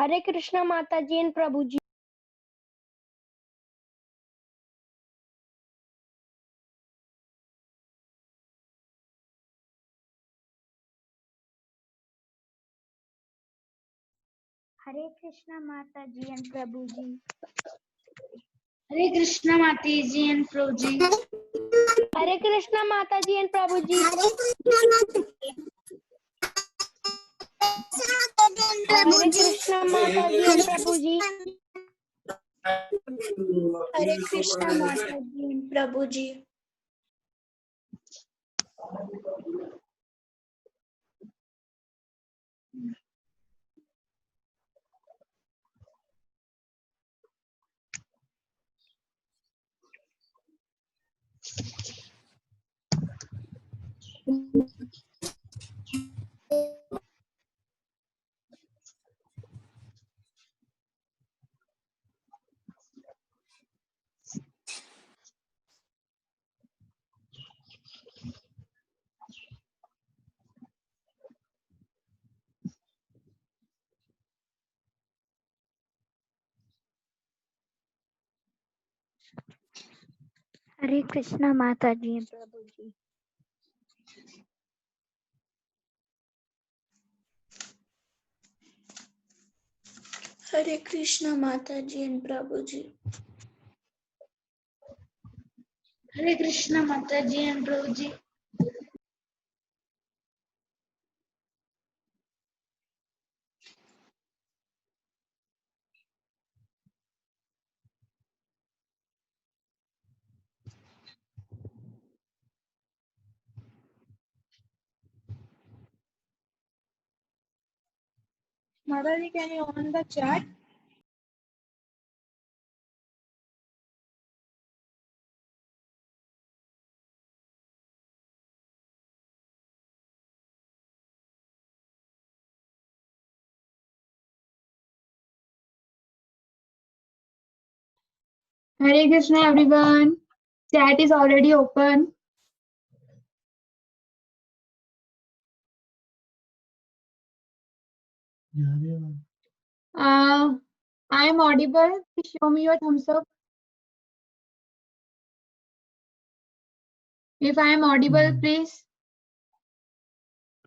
हरे कृष्णा माता जी एंड प्रभु जी। हरे कृष्णा माता जी एंड प्रभु जी। हरे कृष्णा माता जी एंड प्रभु जी। हरे कृष्णा माता जी एंड प्रभु जी। हरे कृष्णा माता जी एंड प्रभु जी। हरे कृष्णा माता जी एंड प्रभु जी। हरे कृष्णा माता जी एंड प्रभु जी। हरे कृष्णा माता जी एंड प्रभु जी। हरे कृष्णा माता जी एंड प्रभु जी। Madhavi, can you on the chat? Hare Krishna everyone. Chat is already open. I am audible. Please show me your thumbs up. If I am audible, please.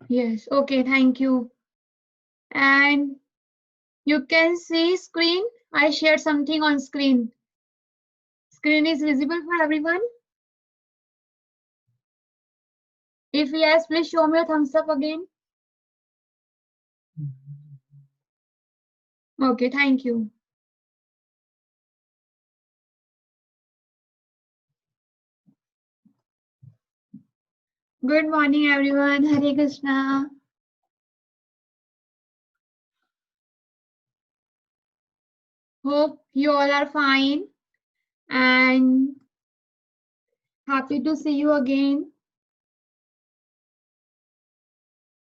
Yes. Okay. Thank you. And you can see screen. I shared something on screen. Screen is visible for everyone. If yes, please show me your thumbs up again. Okay. Thank you. Good morning, everyone. Hare Krishna. Hope you all are fine and happy to see you again.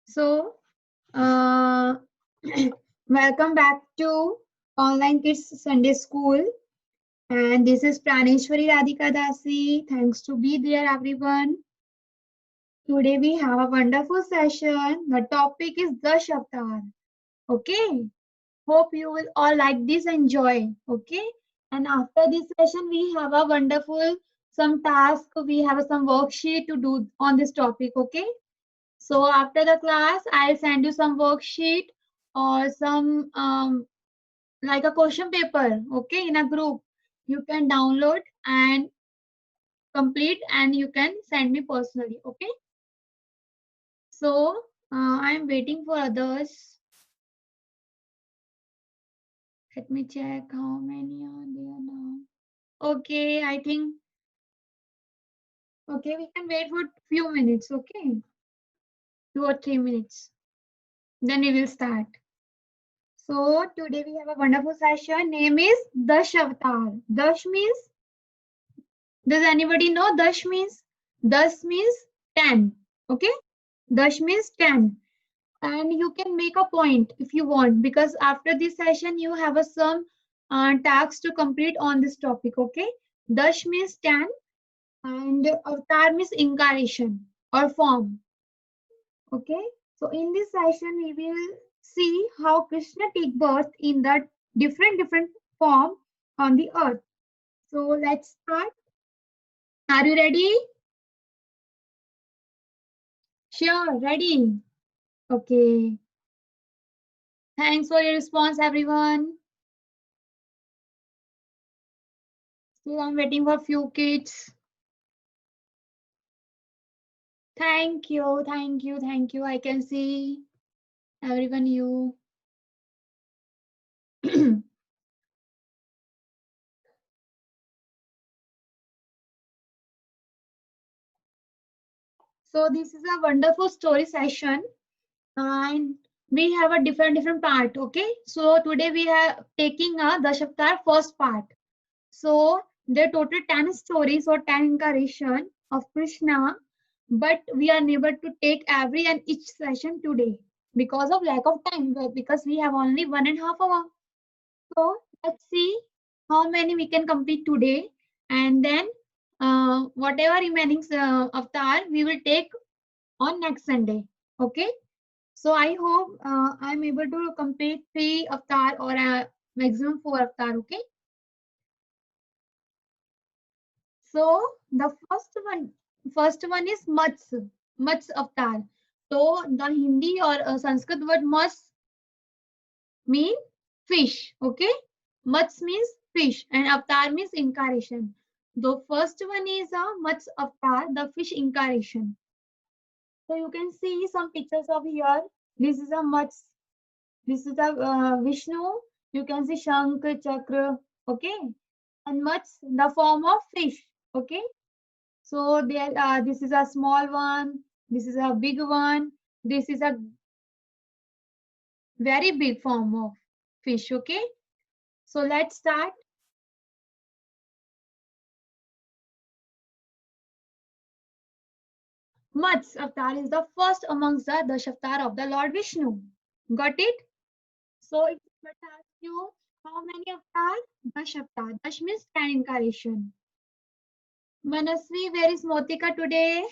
So, welcome back to Online Kids Sunday School. And this is Praneshwari Radhika Dasi. Thanks to be there, everyone. Today we have a wonderful session. The topic is Dash Avatar. Okay. Hope you will all like this, enjoy. Okay. And after this session, we have a wonderful some task. We have some worksheet to do on this topic. Okay. So after the class, I'll send you some worksheet or some like a question paper. Okay, in a group, you can download and complete, and you can send me personally. Okay. So I'm waiting for others. Let me check how many are there now. Okay, I think. Okay, we can wait for few minutes. Okay, 2 or 3 minutes. Then we will start. So today we have a wonderful session. Name is Dash Avatar. Dash means, does anybody know Dash means? Dash means 10. Okay? Dash means 10. And you can make a point if you want, because after this session you have some tasks to complete on this topic. Okay? Dash means 10 and Avatar means incarnation or form. Okay? So in this session we will see how Krishna take birth in the different form on the earth. So let's start. Are you ready? Sure, ready. Okay. Thanks for your response, everyone. Still, I'm waiting for few kids. Thank you, thank you, thank you. I can see everyone you. So this is a wonderful story session, and we have a different part. Okay, so today we are taking a Dashavatar first part. So there are total 10 stories or 10 incarnation of Krishna, but we are unable to take every and each session today because of lack of time, because we have only 1.5 hours. So let's see how many we can complete today, and then whatever remaining avatar we will take on next Sunday. Okay. So I hope I'm able to complete 3 avatar or maximum 4 avatar. Okay. So the first one is Mats avatar. So the Hindi or Sanskrit word Mats mean fish. Okay. Mats means fish and avatar means incarnation. The first one is a Mats avatar, the fish incarnation. So you can see some pictures of here. This is a Mats. This is a Vishnu. You can see Shank, Chakra. Okay. And Mats, the form of fish. Okay. So there, this is a small one. This is a big one. This is a very big form of fish. Okay. So let's start. Mats avatar is the first amongst the Dashavatar of the Lord Vishnu. Got it? So if I ask you how many avatar? Dashavatar. Dash means 10 incarnation. Manasvi, where is Motika today?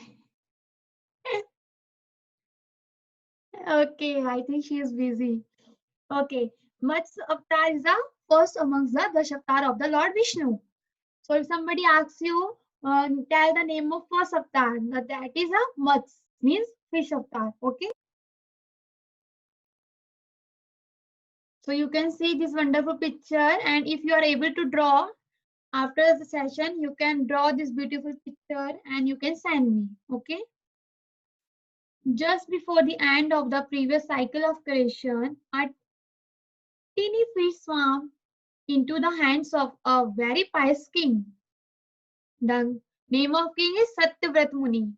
Okay, I think she is busy. Okay, Mats avatar is the first amongst the Dashavatar of the Lord Vishnu. So if somebody asks you, tell the name of first avatar, that is a Mats, means fish avatar. Okay. So you can see this wonderful picture, and if you are able to draw after the session, you can draw this beautiful picture and you can send me. Okay. Just before the end of the previous cycle of creation, a teeny fish swam into the hands of a very pious king. The name of king is Satyavrat Muni.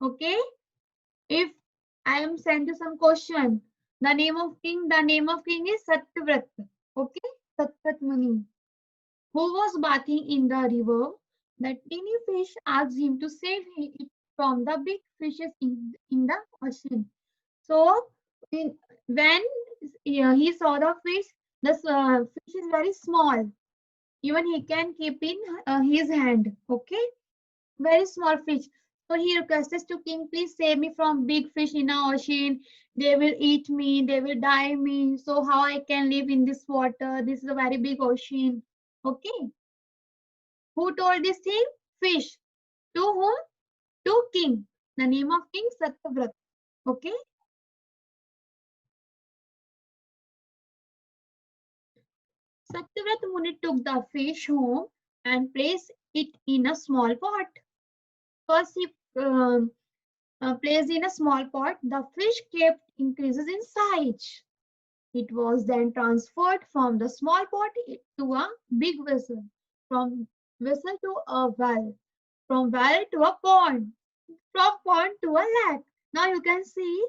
Okay. If I am sent you some question, the name of king is Satyavrat. Okay. Satyavrat Muni, who was bathing in the river. The teeny fish asked him to save it from the big fishes in the ocean. So when he saw the fish, the fish is very small. Even he can keep in his hand. Okay, very small fish. So he requests to king, please save me from big fish in the ocean. They will eat me. They will die me. So how I can live in this water? This is a very big ocean. Okay. Who told this thing? Fish. To whom? To king. The name of king Satyavrat. Okay. Satyavrat Muni took the fish home and placed it in a small pot. First, he placed in a small pot. The fish kept increases in size. It was then transferred from the small pot to a big vessel, from vessel to a well, from well to a pond, from pond to a lake. Now you can see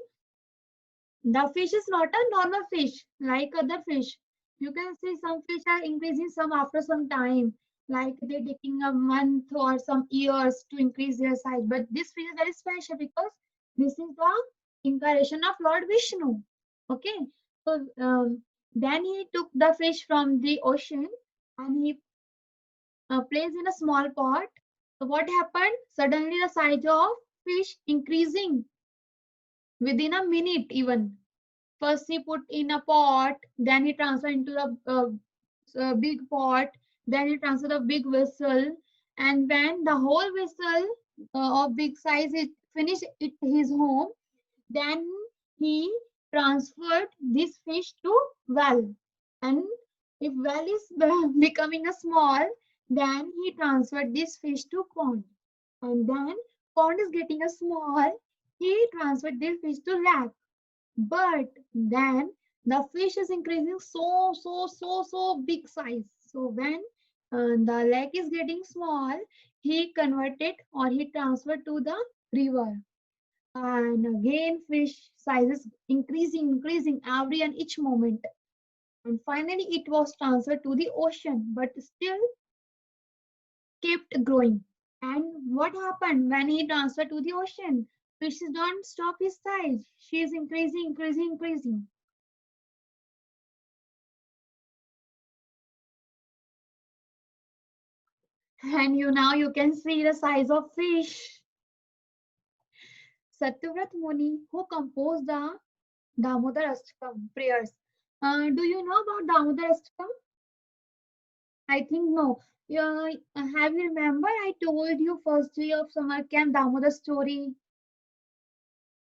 the fish is not a normal fish like other fish. You can see some fish are increasing some after some time, like they're taking a month or some years to increase their size. But this fish is very special because this is the incarnation of Lord Vishnu. Okay, so then he took the fish from the ocean and he placed in a small pot. So what happened? Suddenly the size of fish increasing within a minute even. First he put in a pot, then he transferred into the big pot, then he transferred the big vessel, and when the whole vessel of big size is finished at his home, then he transferred this fish to well. And if well is becoming a small, then he transferred this fish to pond. And then pond is getting a small, he transferred this fish to lake. But then the fish is increasing so big size. So when the lake is getting small, he converted or he transferred to the river. And again, fish size is increasing every and each moment. And finally, it was transferred to the ocean, but still kept growing. And what happened when he transferred to the ocean? Fishes don't stop his size. She is increasing. And you can see the size of fish. Satyavrat Muni, who composed the Damodar Ashtakam prayers. Do you know about Damodar Ashtakam? I think no. Have you remember I told you first day of summer camp Damodar story?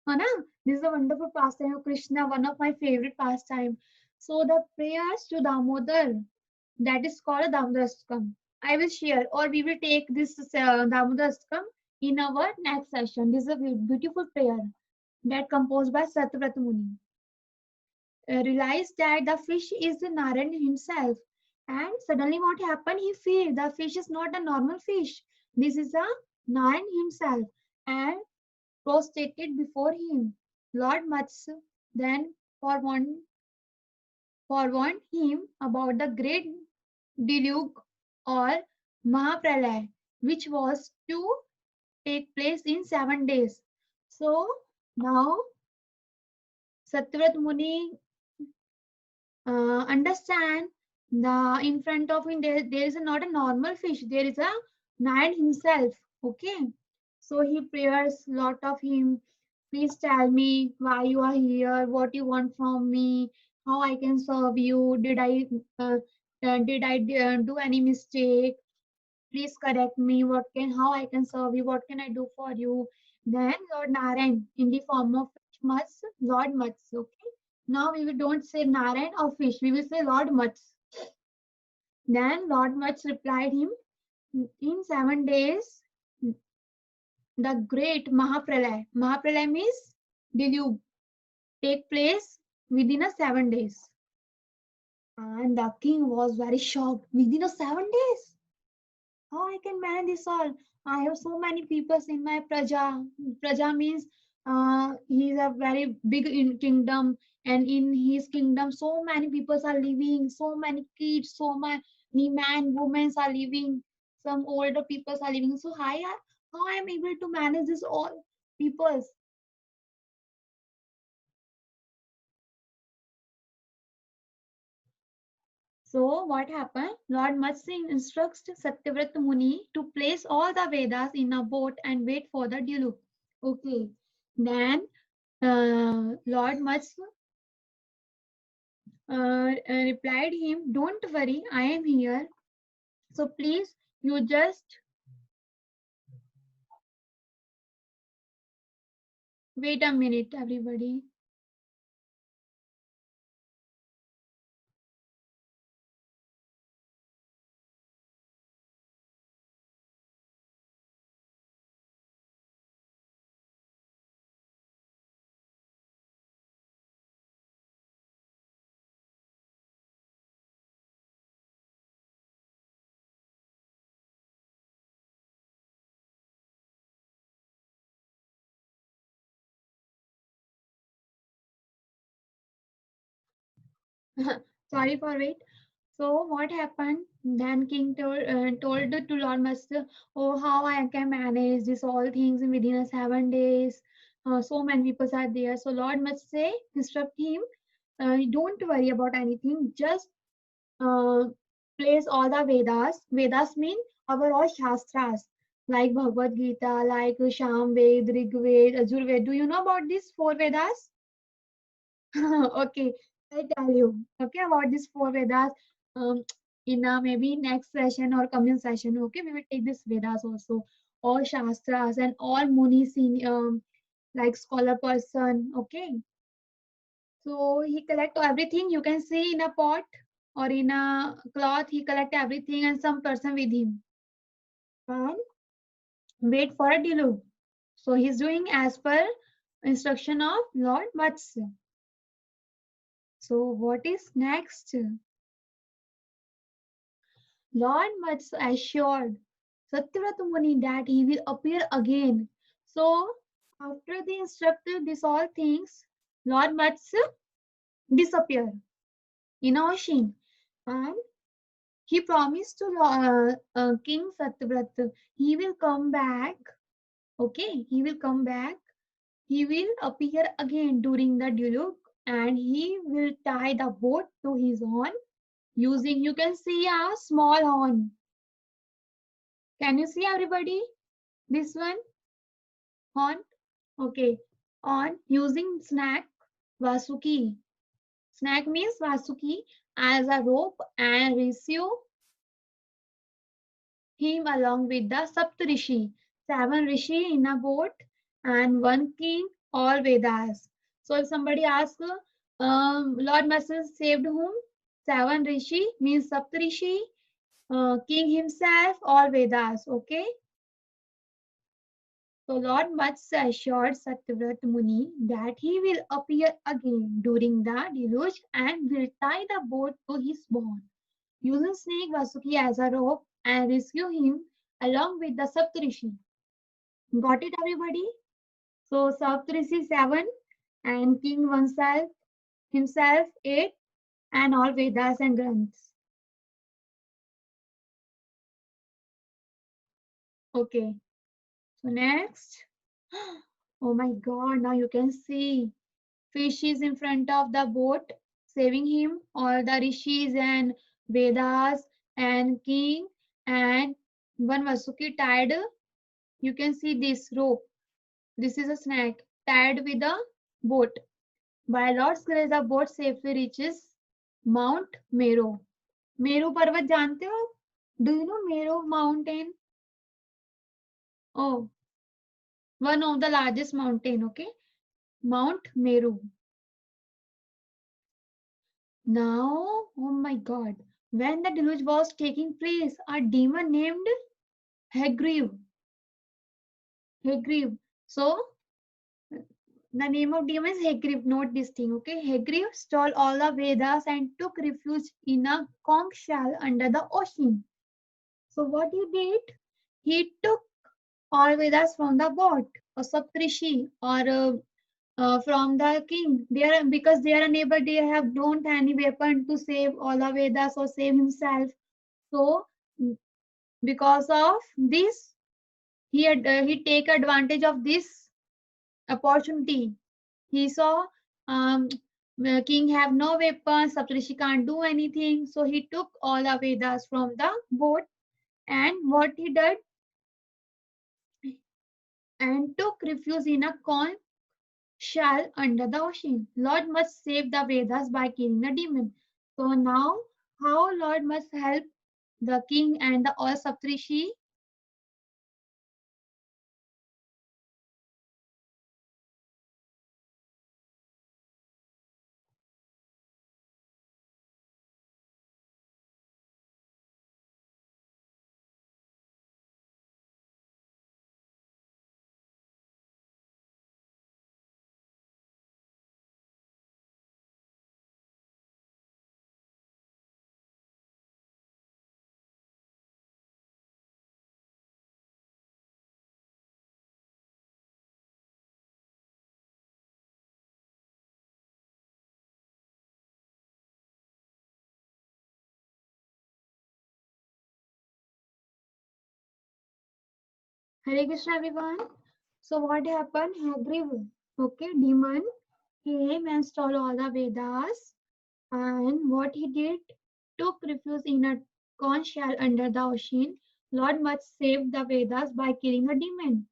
Anna, this is a wonderful pastime of Krishna, one of my favorite pastime. So the prayers to Damodar, that is called Damodar Ashtakam. I will share, or we will take this Damodar Ashtakam in our next session. This is a beautiful prayer that composed by Satyavrat Muni. Realized that the fish is Narayan himself, and suddenly what happened? He feared the fish is not a normal fish. This is a Narayan himself, and prostrated before him. Lord Matsya then forewarned him about the great deluge or Mahapralaya, which was to take place in 7 days. So now Satyavrat Muni understand the in front of him there is not a normal fish, there is a Narayan himself. Okay, so he prays lot of him. Please tell me why you are here, what you want from me, how I can serve you. Did I do any mistake? Please correct me. How I can serve you? What can I do for you? Then Lord Narayan in the form of Mats, Lord Mats. Okay. Now don't say Narayan or fish. We will say Lord Mats. Then Lord Mats replied him, in 7 days, the great Mahapralaya. Mahapralaya means deluge. Take place within a 7 days. And the king was very shocked. Within a 7 days? How I can manage this all? I have so many people in my praja. Praja means he is a very big in kingdom, and in his kingdom, so many people are living, so many kids, so many men, women are living, some older people are living. So how I am able to manage this all peoples? So what happened? Lord Matsya instructs Satyavrat Muni to place all the Vedas in a boat and wait for the deluge. Okay. Then Lord Matsya replied him, "Don't worry, I am here. So please, you just wait a minute, everybody." Sorry for wait. So what happened? Then King told to Lord Master, "Oh, how I can manage this all things within a 7 days? So many people are there." So Lord Master instruct him, "Don't worry about anything. Just uh, place all the Vedas. Vedas mean our all Shastras like Bhagavad Gita, like Sham Ved, Rig Ved, Ajur Ved. Do you know about these 4 Vedas? Okay, I tell you. Okay, about these four Vedas. Um, in maybe next session or coming session. Okay, we will take this Vedas also, all Shastras and all Munis in like scholar person. Okay, so he collect everything you can see in a pot or in a cloth. He collect everything and some person with him and wait for a deluge. So he's doing as per instruction of Lord Matsya. So what is next? Lord Matsya assured Satyavrata Muni that he will appear again. So after they instructed these all things, Lord Matsya disappeared in ocean and he promised to King Satyavrata he will come back. Okay, he will come back. He will appear again during the deluge and he will tie the boat to his horn using, you can see a small horn. Can you see everybody? This one, horn. Okay, on using snack Vasuki. Snack means Vasuki as a rope and receive him along with the Saptarishi, seven rishi in a boat and one king, all Vedas. So if somebody asks, Lord Master saved whom? Seven rishi means Saptarishi, king himself, all Vedas. Okay. So Lord Matsya assured Satyavrata Muni that he will appear again during the deluge and will tie the boat to his bond, using snake Vasuki as a rope and rescue him along with the Saptarishi. Got it, everybody? So Saptarishi 7 and King oneself himself 8 and all Vedas and Granths. Okay. So next. Oh my God! Now you can see fish is in front of the boat, saving him. All the rishis and Vedas and king and one Vasuki tied. You can see this rope. This is a snake tied with a boat. By Lord's grace, the boat safely reaches Mount Meru. Meru पर्वत जानते हो? Do you know Meru mountain? Oh, one of the largest mountain. Okay, Mount Meru. Now, oh my God, when the deluge was taking place, a demon named Hagriv. Hagriv. So, the name of demon is Hagriv. Note this thing, okay? Hagriv stole all the Vedas and took refuge in a conch shell under the ocean. So, what he did? He took all Vedas from the boat, or Saptrishi, or from the king. They are because they are unable. They have don't any weapon to save all the Vedas or save himself. So because of this, he take advantage of this opportunity. He saw the king have no weapons, Saptarishi can't do anything. So he took all the Vedas from the boat and what he did and took refuge in a conch shell under the ocean. Lord must save the Vedas by killing the demon. So now how Lord must help the king and the all Saptarishi? Hare Krishna everyone. So what happened? Hagriv, okay, demon came and stole all the Vedas. And what he did, took refuge in a conch shell under the ocean. Lord must save the Vedas by killing a demon.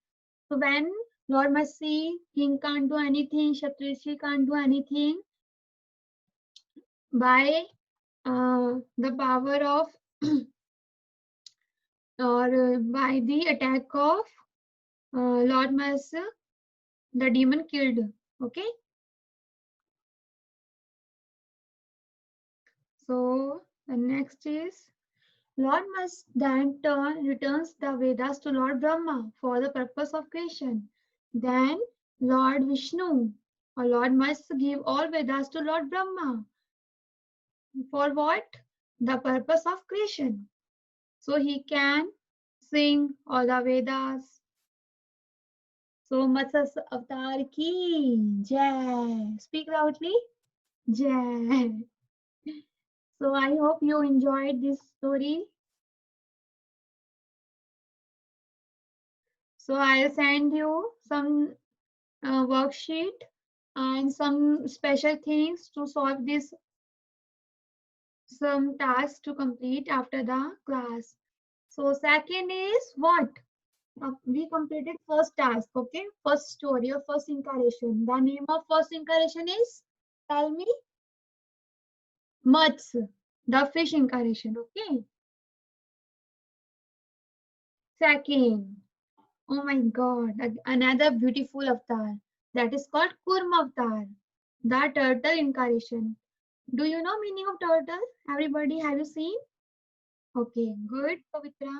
So when Lord must see king can't do anything, Kshatrishi can't do anything. by the power of or by the attack of Lord Master, the demon killed. Okay. So the next is Lord must then returns the Vedas to Lord Brahma for the purpose of creation. Then Lord Vishnu or Lord must give all Vedas to Lord Brahma. For what? The purpose of creation. So he can sing all the Vedas. So Matsya Avatar ki Jai. Speak loudly. Jai. So I hope you enjoyed this story. So I'll send you some worksheet and some special things to solve this, some tasks to complete after the class. So second is what? We completed first task, okay? First story or first incarnation. The name of first incarnation is, tell me, Matsya, the fish incarnation, okay? Second, oh my God, another beautiful avatar. That is called Kurma avatar, the turtle incarnation. Do you know meaning of turtle? Everybody, have you seen? Okay, good, Pavitra.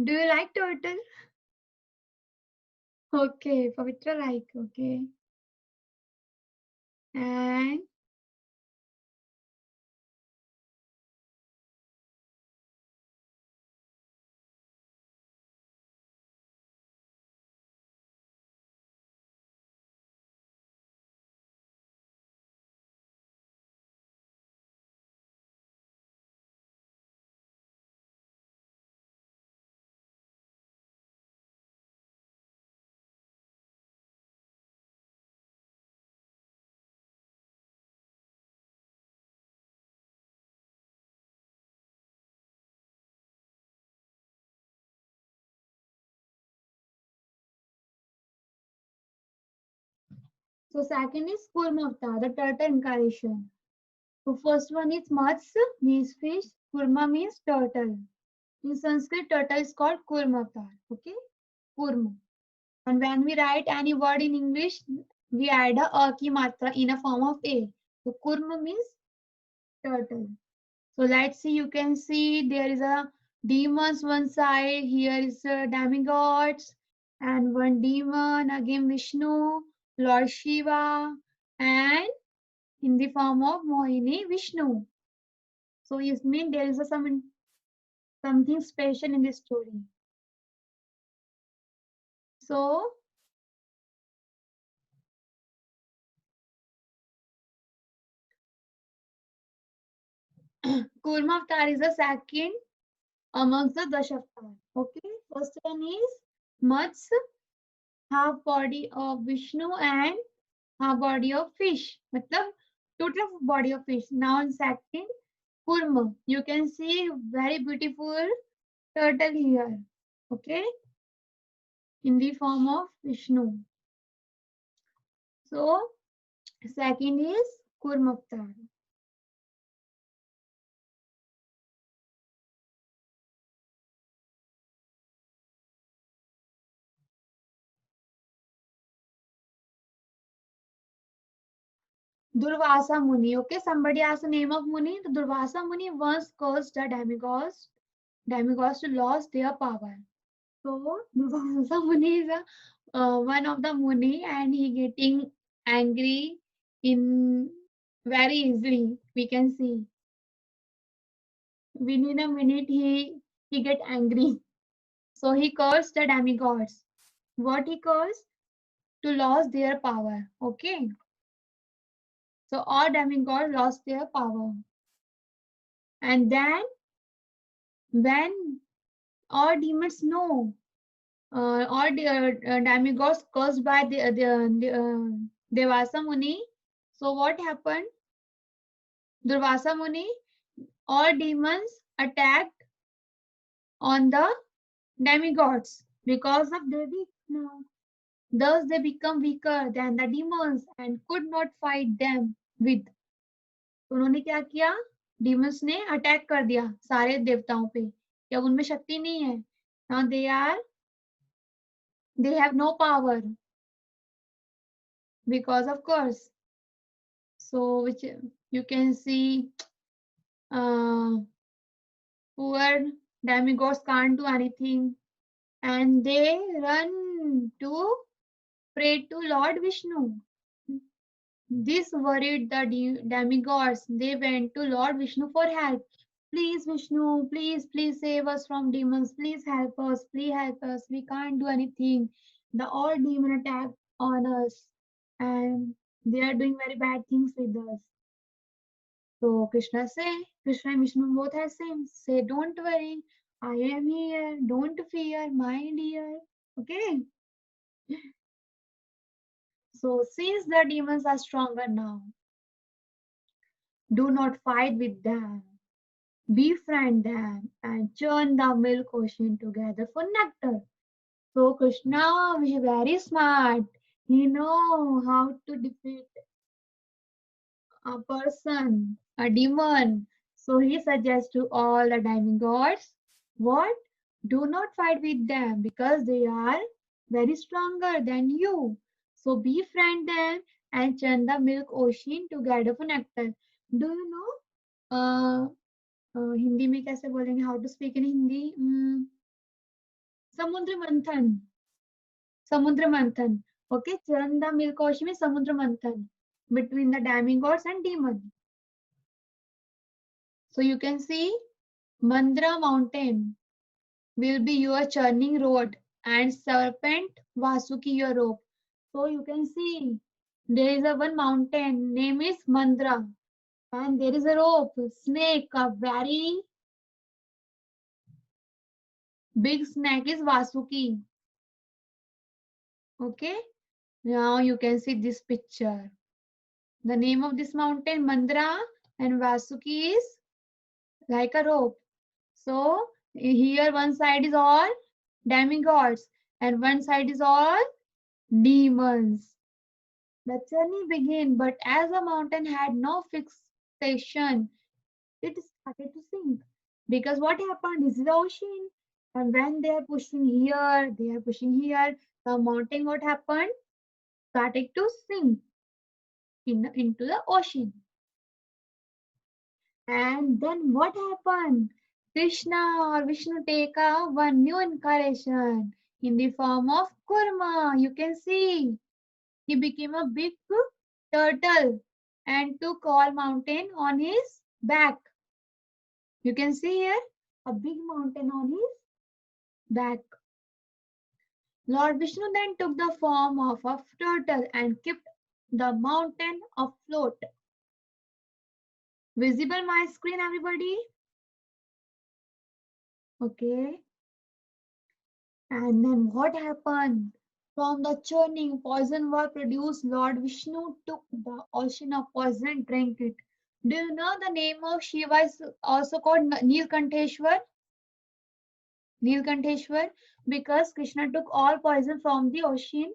Do you like turtle? Okay, Pavitra like, okay. And so second is Kurma avatar, the turtle incarnation. So first one is Matsya, means fish. Kurma means turtle. In Sanskrit, turtle is called Kurma avatar. Okay, Kurma. And when we write any word in English, we add a ki matra in a form of a. So Kurma means turtle. So let's see, you can see there is a demons one side, here is demigods and one demon, again Vishnu, Lord Shiva, and in the form of Mohini Vishnu. So it means there is something special in this story. So Kurma avatar is the second amongst the Dashavatar. Okay, first one is Matsya, half body of Vishnu and half body of fish. मतलब total body of fish. Now in second, Kurma. You can see very beautiful turtle here. Okay, in the form of Vishnu. So second is Kurma avatar. Durvasa Muni. Okay, somebody asked the name of Muni. The Durvasa Muni once caused the demigods to lose their power. So Durvasa Muni is one of the Muni, and he getting angry in very easily. We can see within a minute he get angry. So he cursed the demigods. What he cursed? To lose their power. Okay. So all demigods lost their power. And then when all demons know, all the demigods caused by the Devasa Muni, So what happened? Durvasa Muni, all demons attacked on the demigods because of their weakness. Thus they become weaker than the demons and could not fight them with. तो उन्होंने क्या किया? demons ने attack कर दिया सारे देवताओं पे कि अब उनमें शक्ति नहीं है. Now they have no power because of curse. So which you can see poor demigods can't do anything and they run to pray to Lord Vishnu. This worried the demigods. They went to Lord Vishnu for help. Please, Vishnu, please save us from demons. Please help us. Please help us. We can't do anything. The all demon attack on us, and they are doing very bad things with us. So Krishna and Vishnu both are same. Say, don't worry. I am here. Don't fear, my dear. Okay. So since the demons are stronger now, do not fight with them. Befriend them and churn the milk ocean together for nectar. So Krishna is very smart. He know how to defeat a person, a demon. So he suggests to all the demigods, what? Do not fight with them because they are very stronger than you. So befriend them and churn the milk ocean together for nectar. Do you know? Hindi में कैसे बोलेंगे? How to speak in Hindi? समुद्र मंथन. समुद्र मंथन. Okay, churn the milk ocean में समुद्र मंथन between the demigods and demon. So you can see Mandra mountain will be your churning rod and serpent Vasuki your rope. So you can see there is a one mountain name is Mandra and there is a rope, snake, a very big snake is Vasuki. Okay, now you can see this picture. The name of this mountain Mandra and Vasuki is like a rope. So here one side is all demigods and one side is all demons. The journey began, but as the mountain had no fixed station, it started to sink. Because what happened? This is the ocean. And when they are pushing here, the mountain, what happened? Started to sink into the ocean. And then what happened? Krishna or Vishnu take one new incarnation in the form of Kurma. You can see he became a big turtle and took all mountain on his back. You can see here a big mountain on his back. Lord Vishnu then took the form of a turtle and kept the mountain afloat. Visible my screen, everybody? Okay. And then what happened? From the churning, poison was produced. Lord Vishnu took the ocean of poison and drank it. Do you know the name of Shiva is also called Neelkanteshwar? Neelkanteshwar, because Krishna took all poison from the ocean,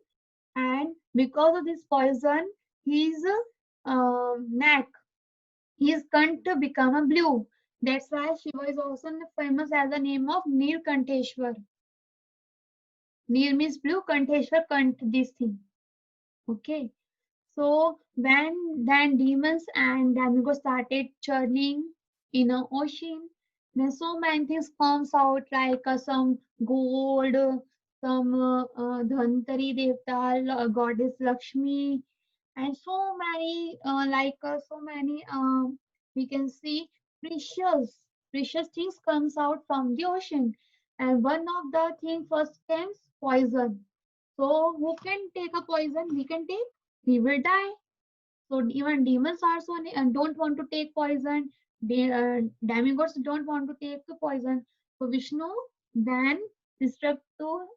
and because of this poison, his neck, his cunt become a blue. That's why Shiva is also famous as the name of Neelkanteshwar. Neel means blue, Kanteshwar, Kant, this thing. Okay. So when then demons and demigods started churning in an ocean, then so many things comes out like some gold, some Dhantari Devta, goddess Lakshmi, and so many we can see precious things comes out from the ocean. And one of the thing first comes poison. So who can take a poison? We can take, we will die. So even demons also don't want to take poison. Demigods don't want to take the poison. So Vishnu then instruct to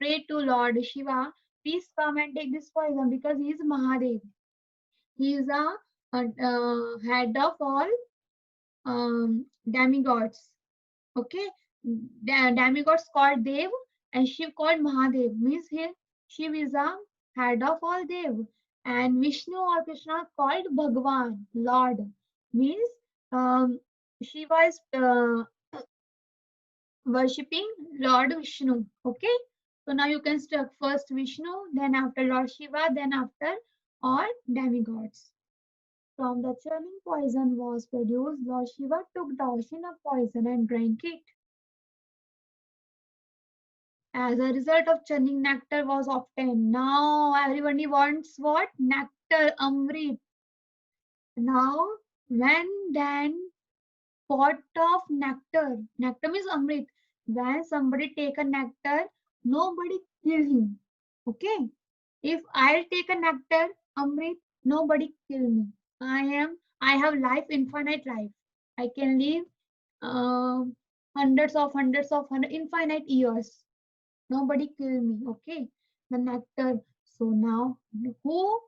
pray to Lord Shiva, please come and take this poison because he is Mahadev. He is a head of all demigods. Okay, demigods called Dev and Shiv called Mahadev. Means here Shiv is a head of all Dev and Vishnu or Krishna called Bhagwan, Lord. Means Shiva is worshipping Lord Vishnu. Okay, so now you can start first Vishnu, then after Lord Shiva, then after all demigods. From the churning poison was produced, Lord Shiva took the ocean of poison and drank it. As a result of churning, nectar was obtained. Now everybody wants what? Nectar, Amrit. Now, when then pot of nectar, nectar means Amrit. When somebody take a nectar, nobody kill him. Okay? If I'll take a nectar, Amrit, nobody kill me. I have life, infinite life. I can live infinite years. Nobody kill me. Okay, the nectar. So now, who?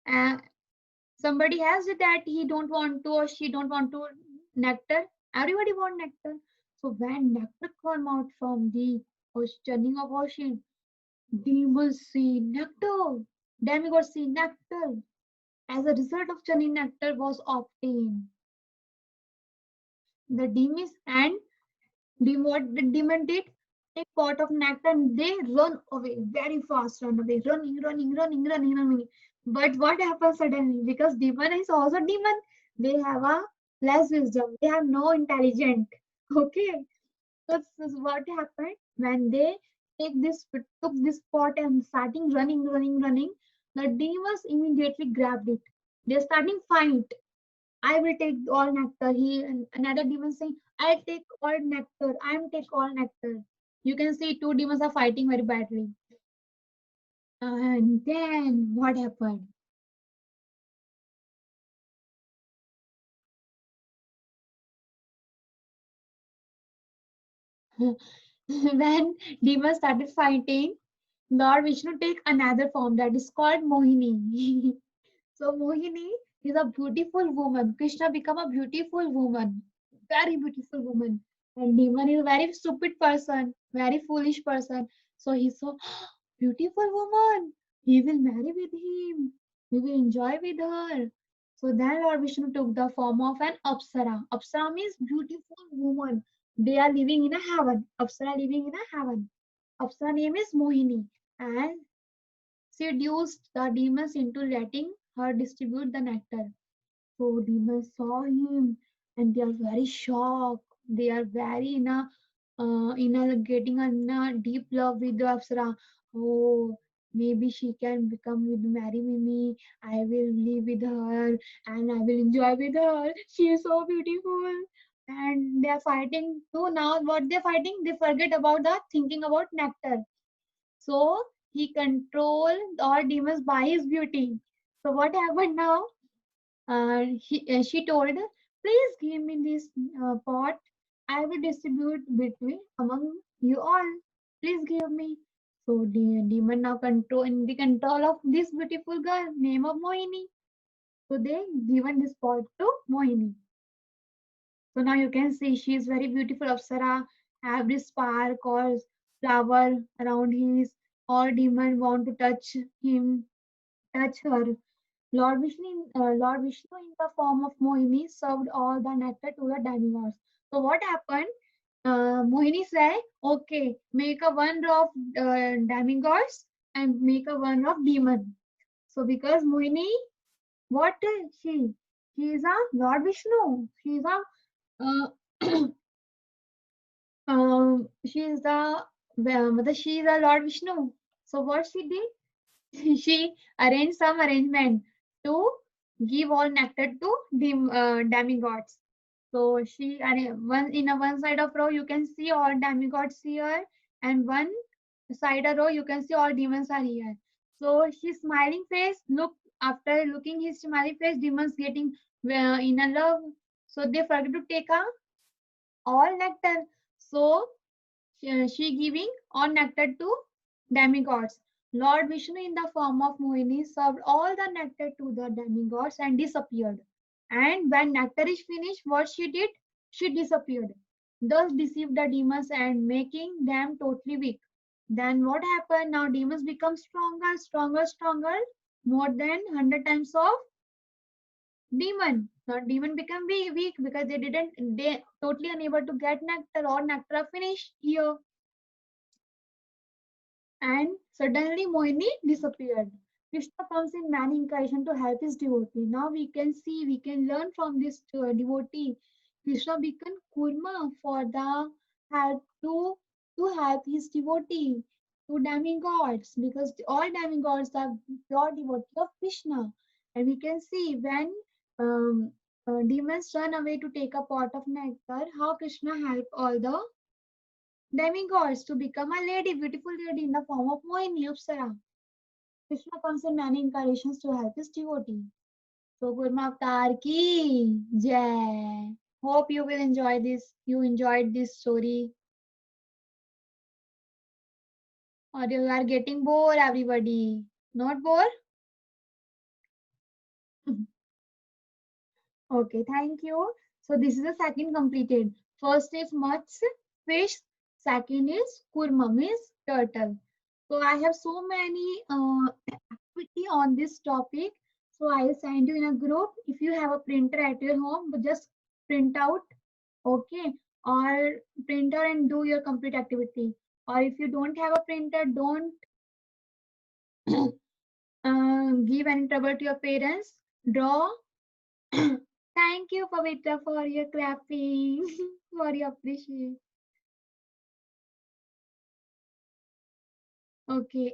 Uh, Somebody has it that he don't want to or she don't want to nectar. Everybody want nectar. So when nectar come out from the churning of ocean, demons see nectar. Demigods see nectar. As a result of churning, nectar was obtained. The demons and what the demon did? Take pot of nectar and they run away very fast, run away, running. But what happens suddenly? Because demon is also demon, they have a less wisdom, they have no intelligence. Okay, so this is what happened when they took this pot and starting running. The demons immediately grabbed it. They're starting fight. I will take all nectar. He and another demon saying, I'll take all nectar. I'm take all nectar. You can see two demons are fighting very badly. And then what happened? When demons started fighting, Lord Vishnu take another form that is called Mohini. So Mohini is a beautiful woman. Krishna become a beautiful woman, very beautiful woman. And demon is a very stupid person, very foolish person. So he saw beautiful woman. He will marry with him. He will enjoy with her. So then Lord Vishnu took the form of an Apsara. Apsara means beautiful woman. They are living in a heaven. Apsara living in a heaven. Apsara name is Mohini. And seduced the demons into letting her distribute the nectar. So demons saw him and they are very shocked. They are very getting in a deep love with the Apsara. Oh, maybe she can become with marry me. I will live with her and I will enjoy with her. She is so beautiful. And they are fighting too. Now what they're fighting, they forget about the thinking about nectar. So he controlled all demons by his beauty. So what happened now? She told, please give me this pot. I will distribute between among you all. Please give me. So the demon now control in the control of this beautiful girl, name of Mohini. So they given this pot to Mohini. So now you can see she is very beautiful. Apsara have this spark or flower around his. All demon want to touch him, touch her. Lord Vishnu in the form of Mohini served all the nectar to the demigods. So what happened? Mohini said, okay, make a one row of demigods and make a one row of demon. So because Mohini, what is she? She is a Lord Vishnu. She is a she is she is a Lord Vishnu. So what she did? She arranged some arrangement to give all nectar to demigods. So she one in a one side of row you can see all demigods here, and one side of row you can see all demons are here. So his smiling face, look after looking his smiling face, demons getting in a love. So they forget to take a all nectar. So she giving all nectar to demigods. Lord Vishnu in the form of Mohini served all the nectar to the demigods and disappeared. And when nectar is finished, what she did? She disappeared. Thus deceived the demons and making them totally weak. Then what happened? Now demons become stronger, stronger, stronger, more than 100 times of demon. Now demon become weak because they totally unable to get nectar or nectar finished here. And suddenly Mohini disappeared. Krishna comes in many incarnations to help his devotee. Now we can see, we can learn from this devotee. Krishna became Kurma for the help to help his devotee, to demigods, because all demigods are pure devotee of Krishna. And we can see when demons run away to take a pot of nectar, how Krishna helped all the demigods to become a lady, beautiful lady in the form of Mohini Apsara. Krishna comes in many incarnations to help his devotee. So Kurma Avatar ki jai. Hope you will enjoy this. You enjoyed this story. Or you are getting bored, everybody. Not bored? Okay, thank you. So this is the second completed. First is Mats, fish. Second is Kurma, means turtle. So I have so many activity on this topic. So I will send you in a group. If you have a printer at your home, but just print out, okay, or print out and do your complete activity. Or if you don't have a printer, don't give any trouble to your parents. Draw. Thank you, Pavitra, for your clapping, for your appreciation. Okay.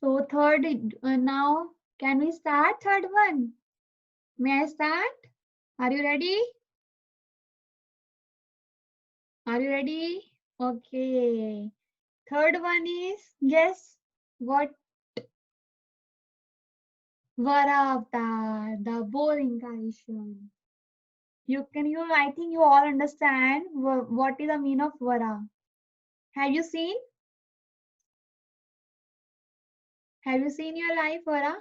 So third, now can we start third one? May I start? Are you ready? Are you ready? Okay. Third one is, guess what? Vara Avatar, the boar incarnation. I think you all understand what is the meaning of Vara. Have you seen? Have you seen your life, Vara?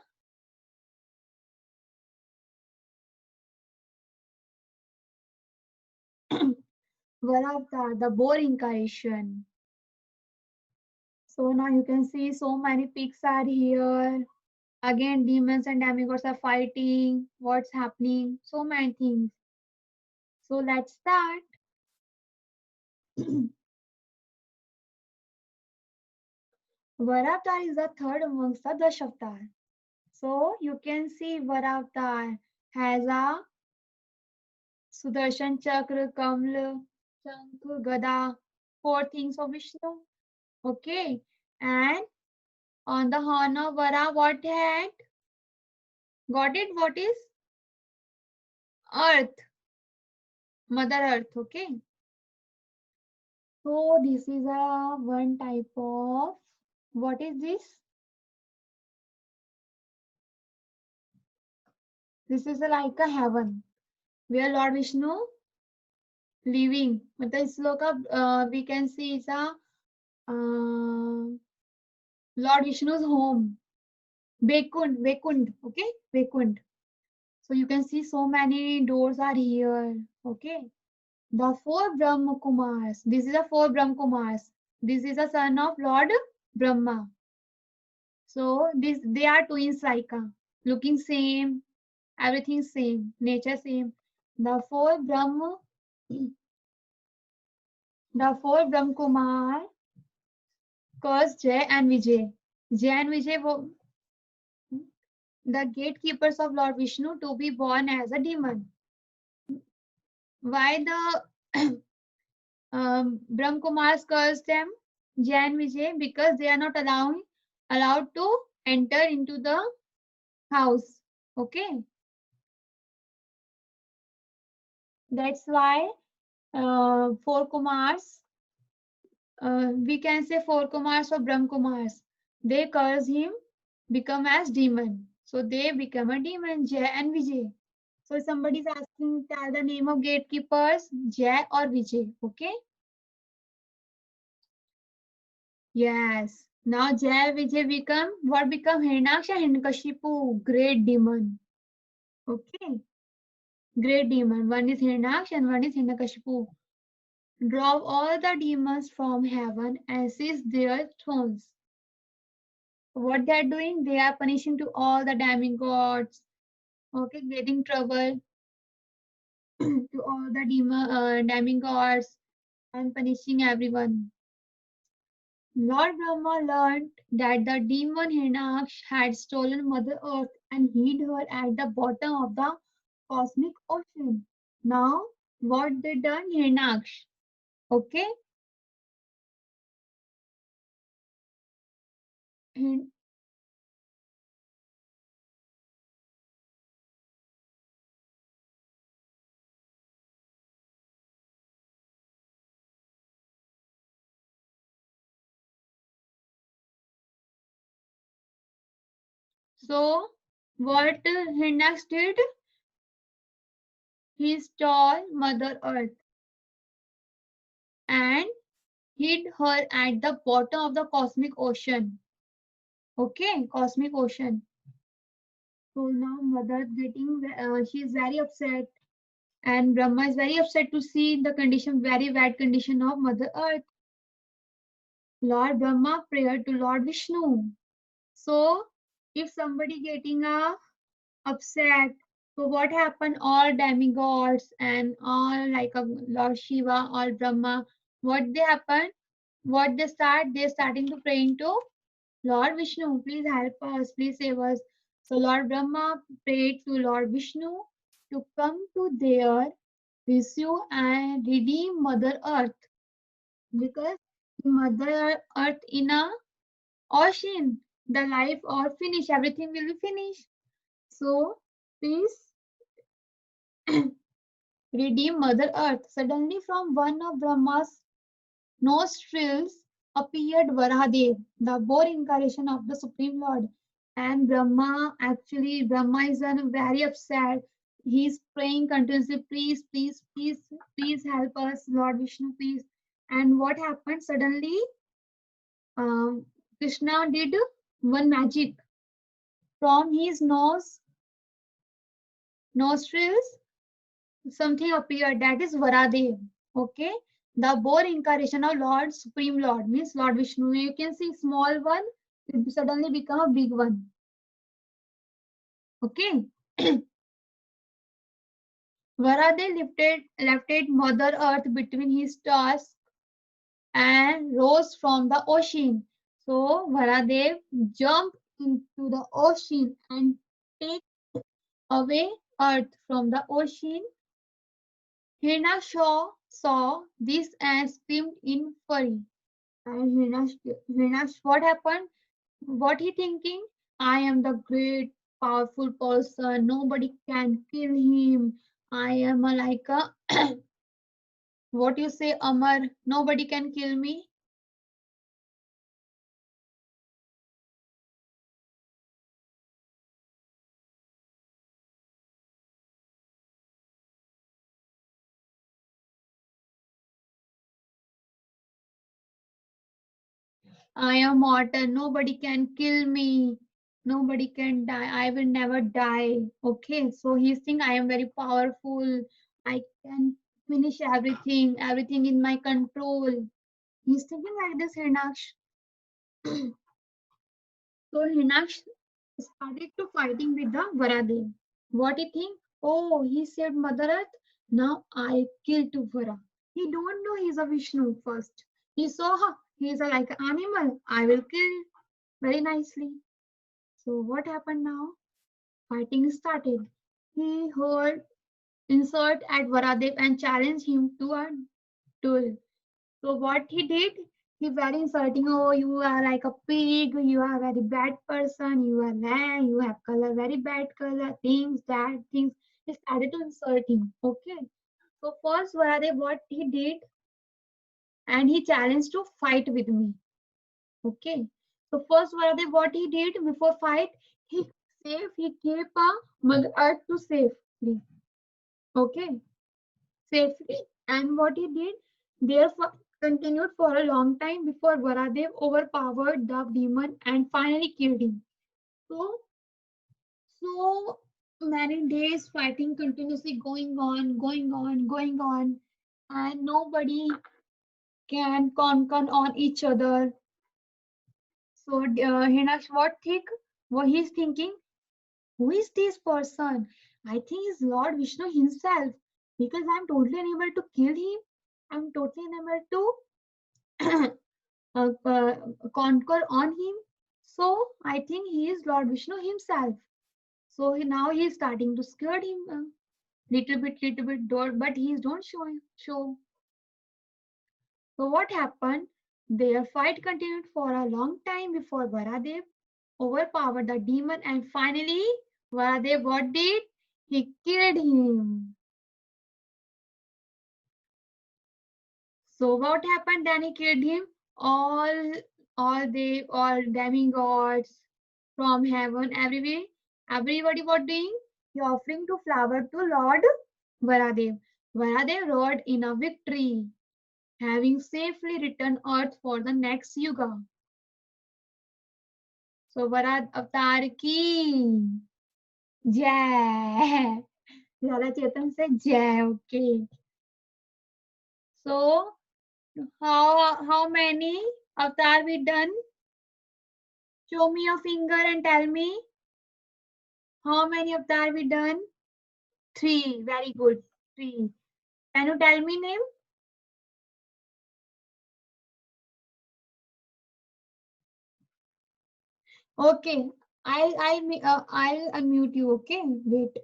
Vara Avatar, the boar incarnation. So now you can see so many pigs are here. Again, demons and demigods are fighting. What's happening? So many things. So let's start. Varavatar is the third amongst the Dashavatar. So you can see Varavatar has a Sudarshan Chakra, Kamla, Shankh, Gada, four things of Vishnu. Okay. And on the horn of Vara, what had? Got it? What is? Earth. Mother Earth. Okay. So this is a one type of, what is this? This is like a heaven where Lord Vishnu living. मतलब इस लोग का we can see is a Lord Vishnu's home. Vaikund, okay, Vaikund. So you can see so many doors are here, okay. The four Brahma Kumars. This is the four Brahma Kumars. This is the son of Lord Brahma. So they are twins like looking same, everything same, nature same. The four Brahma Kumar, Kurs, Jay and Vijay. Jay and Vijay were the gatekeepers of Lord Vishnu to be born as a demon. Why the Brahm Kumars cursed them, Jay and Vijay? Because they are not allowed to enter into the house. Okay. That's why four Kumars, we can say four Kumars or Brahm Kumars, they curse him, become as demon. So they become a demon, Jay and Vijay. So somebody is asking, tell the name of gatekeepers, Jay or Vijay. Okay. Yes. Now Jai Vijay become what become Hiranyaksh and Hiranyakashipu, great demon. Okay, great demon. One is Hiranyaksh and one is Hiranyakashipu. Drove all the demons from heaven and seized their thrones. What they are doing? They are punishing to all the demigods. Okay, getting trouble to all the demigods and punishing everyone. Lord Brahma learned that the demon Hiranyaksh had stolen Mother Earth and hid her at the bottom of the cosmic ocean. Now, what they done, Hiranyaksh? Okay? Hin- So, what Hiranyaksh did? He stole Mother Earth and hid her at the bottom of the cosmic ocean. Okay, cosmic ocean. So now Mother getting, she is very upset, and Brahma is very upset to see the condition, very bad condition of Mother Earth. Lord Brahma prayed to Lord Vishnu. So if somebody getting upset, so what happened? All demigods and all like Lord Shiva, all Brahma, what they happen? What they start? They starting to praying to Lord Vishnu. Please help us. Please save us. So Lord Brahma prayed to Lord Vishnu to come to their rescue and redeem Mother Earth, because Mother Earth in a ocean, the life or finish, everything will be finished. So please redeem Mother Earth. Suddenly from one of Brahma's nostrils appeared Varahadev, the boar incarnation of the Supreme Lord. And Brahma is very upset. He's praying continuously, please, please, please, please help us, Lord Vishnu, please. And what happened? Suddenly, Krishna did one magic. From his nostrils, something appeared. That is Varadev. Okay, the boar incarnation of Lord Supreme Lord means Lord Vishnu. You can see small one, it suddenly become a big one. Okay. Varadev lifted Mother Earth between his tusks and rose from the ocean. So Varadev jumped into the ocean and take away Earth from the ocean. Hiranyaksh saw this and screamed in fury. And Hiranyaksh, what happened? What he thinking? I am the great, powerful person. Nobody can kill him. I am a, like a what you say, Amar. Nobody can kill me. I am mortal. Nobody can kill me. Nobody can die. I will never die. Okay. So he's thinking I am very powerful. I can finish everything. Everything in my control. He's thinking like this, Hiranyaksh. So Hiranyaksh started to fighting with the Varadev. What he think? Oh, he saved Mother Earth. Now I kill to Vara. He don't know he's a Vishnu first. He saw her. He's a, like an animal. I will kill very nicely. So what happened now? Fighting started. He heard insult at Varadev and challenged him to a duel. So what he did, he very insulting. Oh, you are like a pig. You are a very bad person. You are land. You have color, very bad color. Things, that things. He started to insult him. Okay. So first, what he did, and he challenged to fight with me. Okay. So first, what he did before fight, he he gave a Mother Earth to safely. Okay, safely. And what he did, therefore, continued for a long time before Varadev overpowered the demon and finally killed him. So many days fighting continuously going on, and nobody can conquer on each other. So Hinash, what he's thinking? Who is this person? I think it's Lord Vishnu himself because I'm totally unable to kill him. I'm totally unable to conquer on him. So I think he is Lord Vishnu himself. So now he is starting to scare him little bit, but he don't show. So what happened? Their fight continued for a long time before Varadev overpowered the demon, and finally Varadev what did? He killed him. So what happened? Then he killed him. All demigods from heaven, everybody what doing? He offering to flower to Lord Varadev. Varadev rode in a victory, having safely returned Earth for the next Yuga. So Varad Avatar ki jai. Jala Chetan said jai. Okay. So how many avatar we done? Show me your finger and tell me how many avatar we done? 3. Very good. 3. Can you tell me name? Okay. I'll unmute you. Okay. Wait.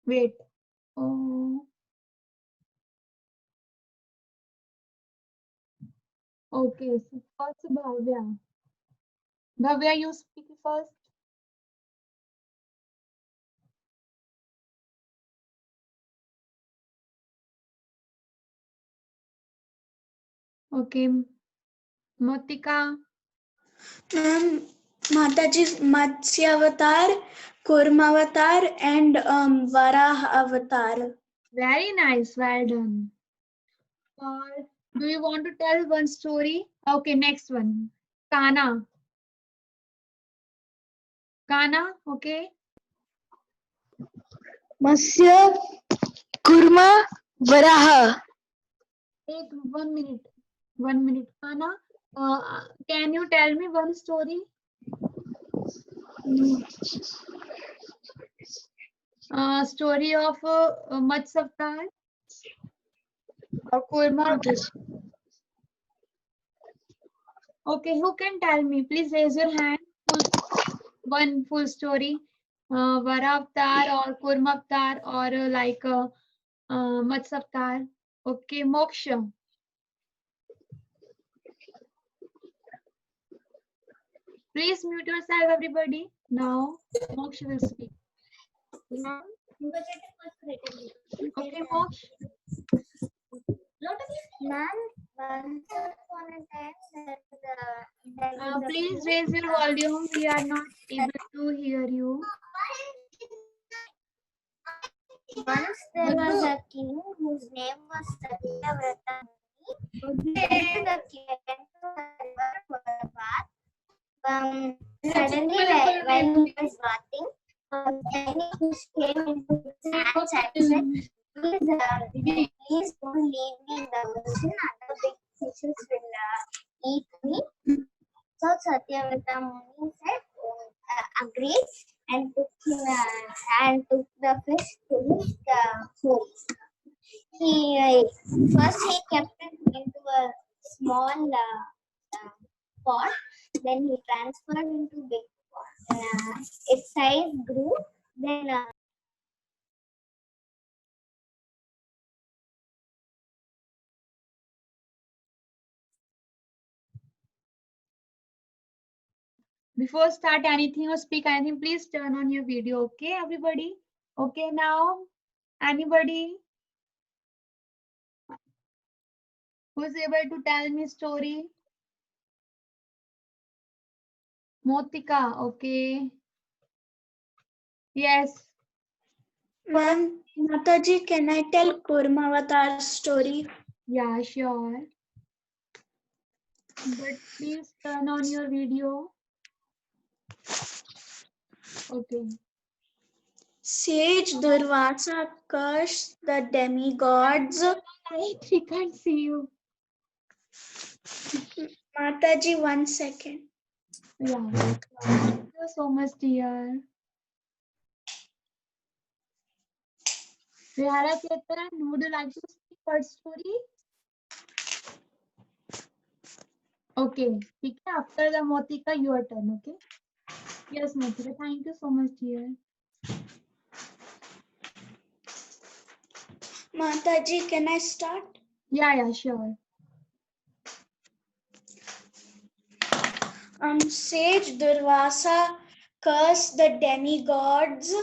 Wait. Oh. Okay. So first Bhavya. Bhavya, you speak first. Okay. Motika. Ma'am, Mataji's Matsya Avatar, Kurma Avatar, and Varaha Avatar. Very nice. Well done. Do you want to tell one story? Okay, next one. Kana. Kana, okay. Matsya, Kurma, Varaha. Take 1 minute. 1 minute. Kana, can you tell me one story? Story of Matsya Avatar or Kurma. Okay, who can tell me? Please raise your hand. One full story. Vara Avatar or Kurma Avatar or Matsya Avatar. Okay, Moksha. Please mute yourself, everybody. Now, Moksha will speak. Okay, Moksha. Ma'am, once upon a time, there was a Please king. raise your volume. We are not able to hear you. Once there was a king whose name was Satyavrata Muni. Then the king went to the river for a bath. Suddenly, while he was bathing, tiny fish came into his hands and said, please don't leave me in the ocean. Other big fishes will eat me. So Satyavrata Muni said, agreed and took the fish to his home. First he kept it into a small pot. Then he transferred into big pot. Its size grew. Then Before start anything or speak anything, please turn on your video. Okay, everybody? Okay, now, anybody who's able to tell me story? Motika, okay. Yes. Ma'am, Mataji, can I tell Kurmavatar story? Yeah, sure. But please turn on your video. Okay. Sage Durvasa cursed the demigods. We can't see you. Mataji, 1 second. Yeah. Thank you so much, dear. Rihara Chetan, would you like to speak first story? Okay. ठीक है. After the Motika, your turn. Okay. Yes, Motika. Thank you so much, dear. Mataji, can I start? Yeah, sure. Sage Durvasa cursed the demigods.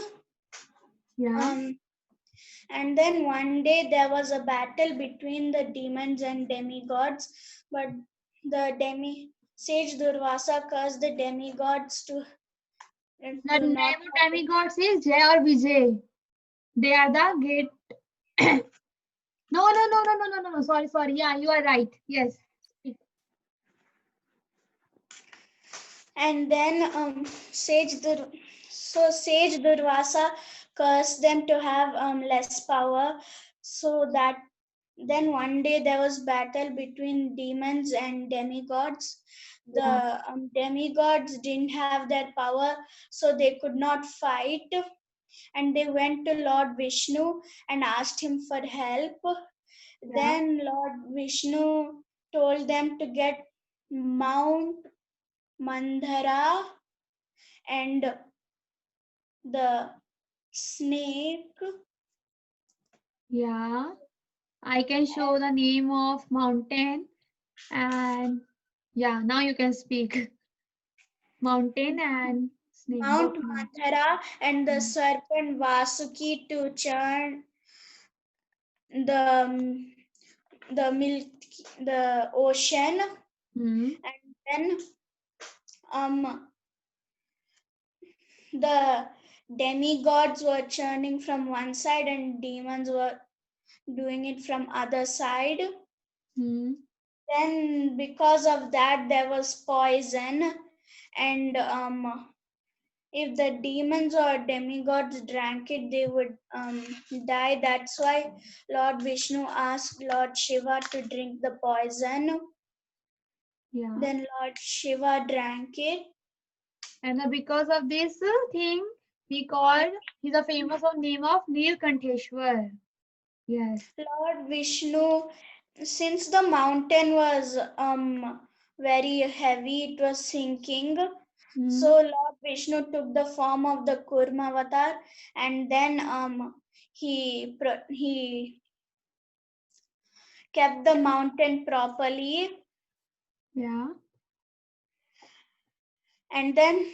Yeah. And then one day there was a battle between the demons and demigods, but the Sage Durvasa cursed the demigods to The not name of demigods is Jay or Vijay. They are the great. No. Sorry. Yeah, you are right. Yes. And then Sage Durvasa cursed them to have less power, so that then one day there was battle between demons and demigods. The demigods didn't have that power, so they could not fight, and they went to Lord Vishnu and asked him for help. Then Lord Vishnu told them to get Mount Mandhara and the snake. Yeah. I can show the name of mountain and yeah, now you can speak. Mountain and snake. Mount Both. Mandhara and the serpent Vasuki to churn the the ocean. Hmm. And then the demigods were churning from one side and demons were doing it from other side. Hmm. Then because of that there was poison, and if the demons or demigods drank it, they would die. That's why Lord Vishnu asked Lord Shiva to drink the poison. Yeah. Then Lord Shiva drank it. And because of this thing, we called, he's a famous of name of Neelkanteshwar. Yes. Lord Vishnu, since the mountain was very heavy, it was sinking. Hmm. So Lord Vishnu took the form of the Kurma avatar, and then he kept the mountain properly. Yeah. And then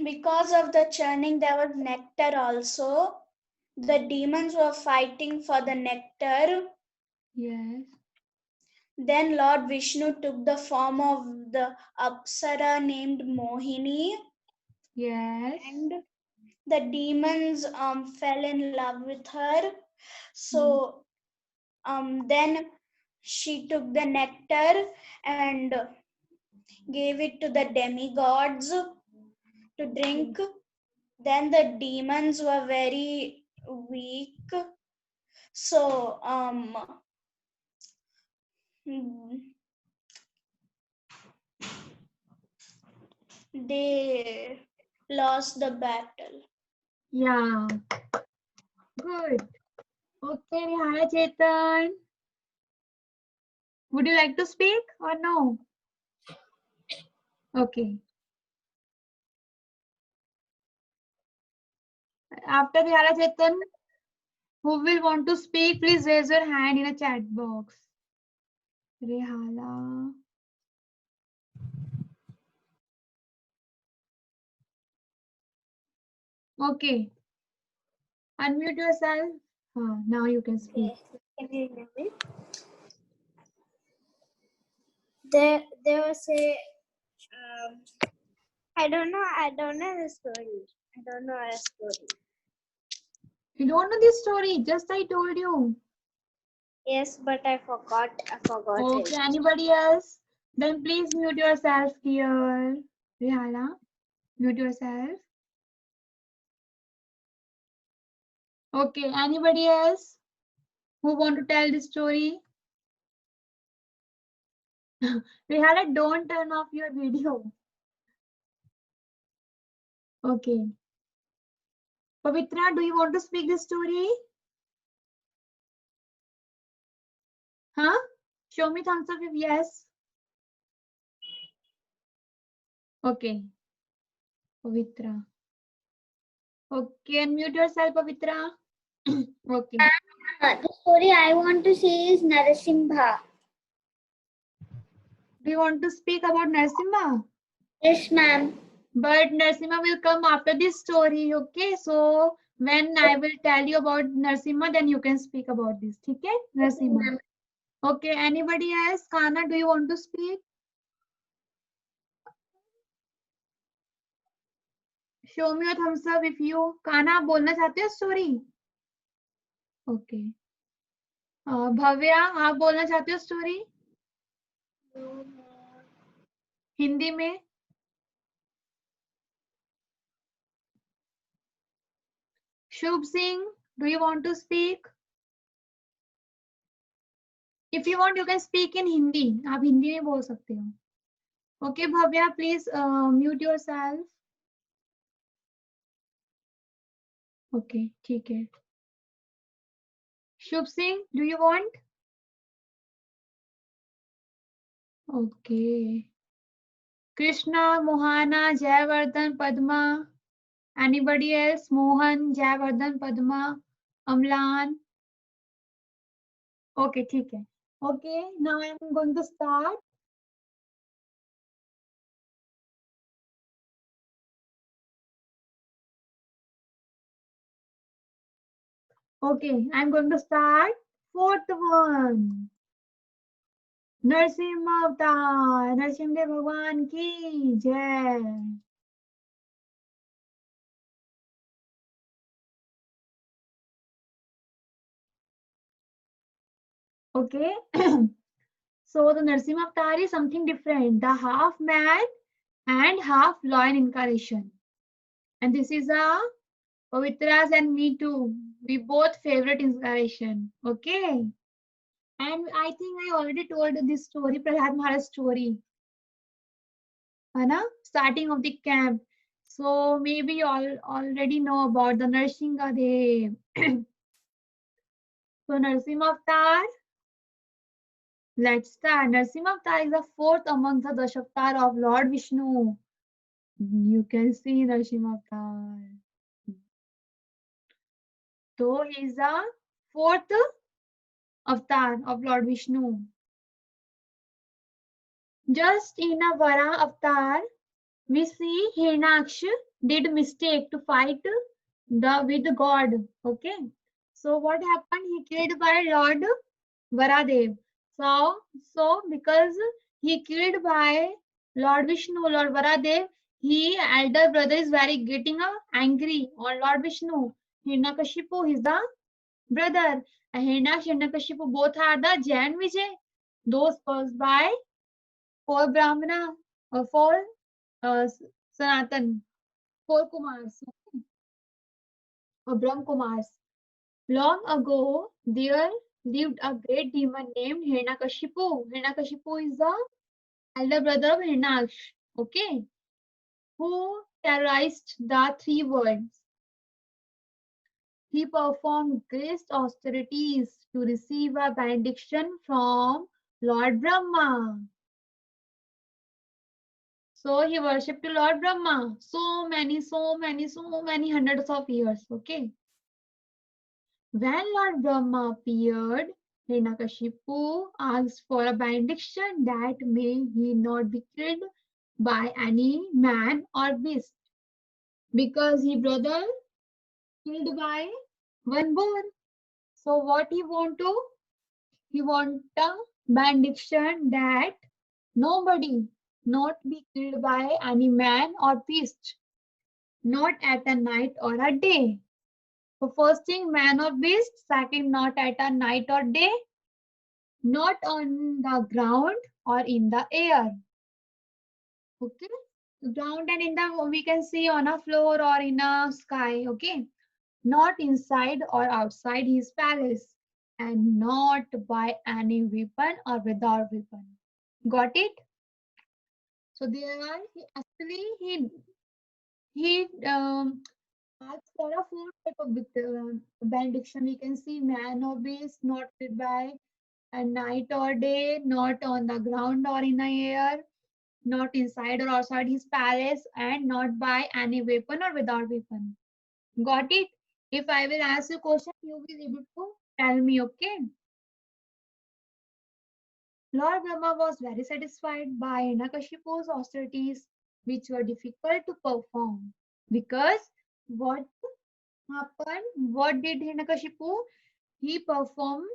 because of the churning, there was nectar also. The demons were fighting for the nectar. Yes. Then Lord Vishnu took the form of the Apsara named Mohini, Yes. and the demons fell in love with her. So then she took the nectar and gave it to the demigods to drink. Then the demons were very weak. So they lost the battle. Yeah. Good. Okay, Rihara Chetan. Would you like to speak or no? Okay. After Rihara Chetan, who will want to speak, please raise your hand in a chat box. Rehala. Okay. Unmute yourself. Now you can speak. Can you hear me? There was a I don't know the story. I don't know a story. You don't know this story, just I told you. Yes, but I forgot. Okay, anybody else? Then please mute yourself here. Rihanna, mute yourself. Okay, anybody else who want to tell the story? Rihanna, don't turn off your video. Okay. Pavitra, do you want to speak the story? Huh? Show me thumbs up if yes. Okay. Pavitra. Okay, unmute yourself, Pavitra. Okay. The story I want to say is Narasimha. Do you want to speak about Narasimha? Yes, ma'am. But Narasimha will come after this story, okay? So when I will tell you about Narasimha, then you can speak about this, okay? Narasimha. Okay, anybody else? Kana, do you want to speak? Show me your thumbs up if you. Kana, आप बोलना चाहते हो story? Okay. Bhavya, आप बोलना चाहते हो story? Hindi में? Shubh Singh, do you want to speak? If you want, you can speak in Hindi. आप हिंदी में बोल सकते हो. Okay, Bhavya, please mute yourself. Okay, ठीक है. Shubh Singh, do you want? Okay. Krishna, Mohana, Jayavardhan, Padma. Anybody else? Mohan, Jayavardhan, Padma, Amlan. Okay, ठीक है. Okay, now I am going to start. Okay, I'm going to start. Fourth one. Narasimha अवतार, नरसिम्हा भगवान की जय. Okay. So the Narasimha Avatar is something different. The half man and half lion incarnation. And this is a Pavitra's and me too. We both favorite inspiration. Okay. And I think I already told this story, Prahlad Maharaj's story. Anna, starting of the camp. So maybe you all already know about the Narsinga Dev. So Narasimha Avatar. Let's start. Narasimha Avatar is the fourth among the Dashavatar of Lord Vishnu. You can see Narasimha Avatar. So he is the fourth avatar of Lord Vishnu. Just in a Vara avatar, we see Hiranyaksh did mistake to fight with God. Okay. So what happened? He killed by Lord Varadev. So because he killed by Lord Vishnu, Lord Varadev, he elder brother is very getting angry on Lord Vishnu. Hiranyakashipu is the brother. Hiranyaksh and Hiranyakashipu both are the Jain Vijay. Those caused by four Brahmana or four Sanatan, four Kumars or Brahm Kumars. Long ago, there lived a great demon named Hiranyakashipu. Hiranyakashipu is the elder brother of Hiranyaksh, okay, who terrorized the three worlds. He performed great austerities to receive a benediction from Lord Brahma. So he worshipped Lord Brahma. So many hundreds of years, okay. When Lord Brahma appeared, Hiranyakashipu asked for a benediction that may he not be killed by any man or beast, because his brother killed by one boar. So what he want to? He want a benediction that nobody not be killed by any man or beast, not at a night or a day. So first thing, man or beast. Second, not at a night or day. Not on the ground or in the air. Okay. Ground and in the, we can see on a floor or in a sky. Okay. Not inside or outside his palace, and not by any weapon or without weapon. Got it? So there are actually he asks for a four type of benediction. We can see man or beast, not fit by a night or day, not on the ground or in the air, not inside or outside his palace, and not by any weapon or without weapon. Got it? If I will ask you question, you will be able to tell me, okay? Lord Brahma was very satisfied by Hiranyakashipu's austerities, which were difficult to perform. Because what happened? What did Hiranyakashipu? He performed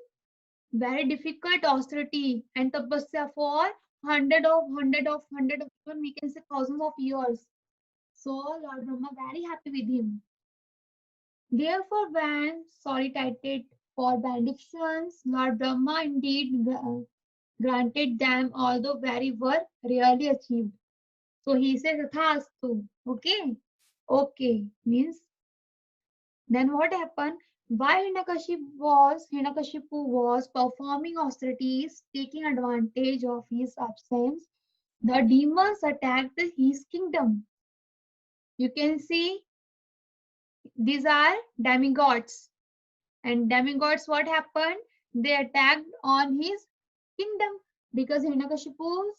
very difficult austerity and tapasya for even we can say thousands of years. So Lord Brahma very happy with him. Therefore, when solicited for benedictions, Lord Brahma indeed granted them, although very were rarely achieved. So he says, Tathastu. Okay. Okay. Means then what happened? While Hiranyakashipu was performing austerities, taking advantage of his absence, the demons attacked his kingdom. You can see these are demigods. And demigods, what happened? They attacked on his kingdom because Hiranyakashipu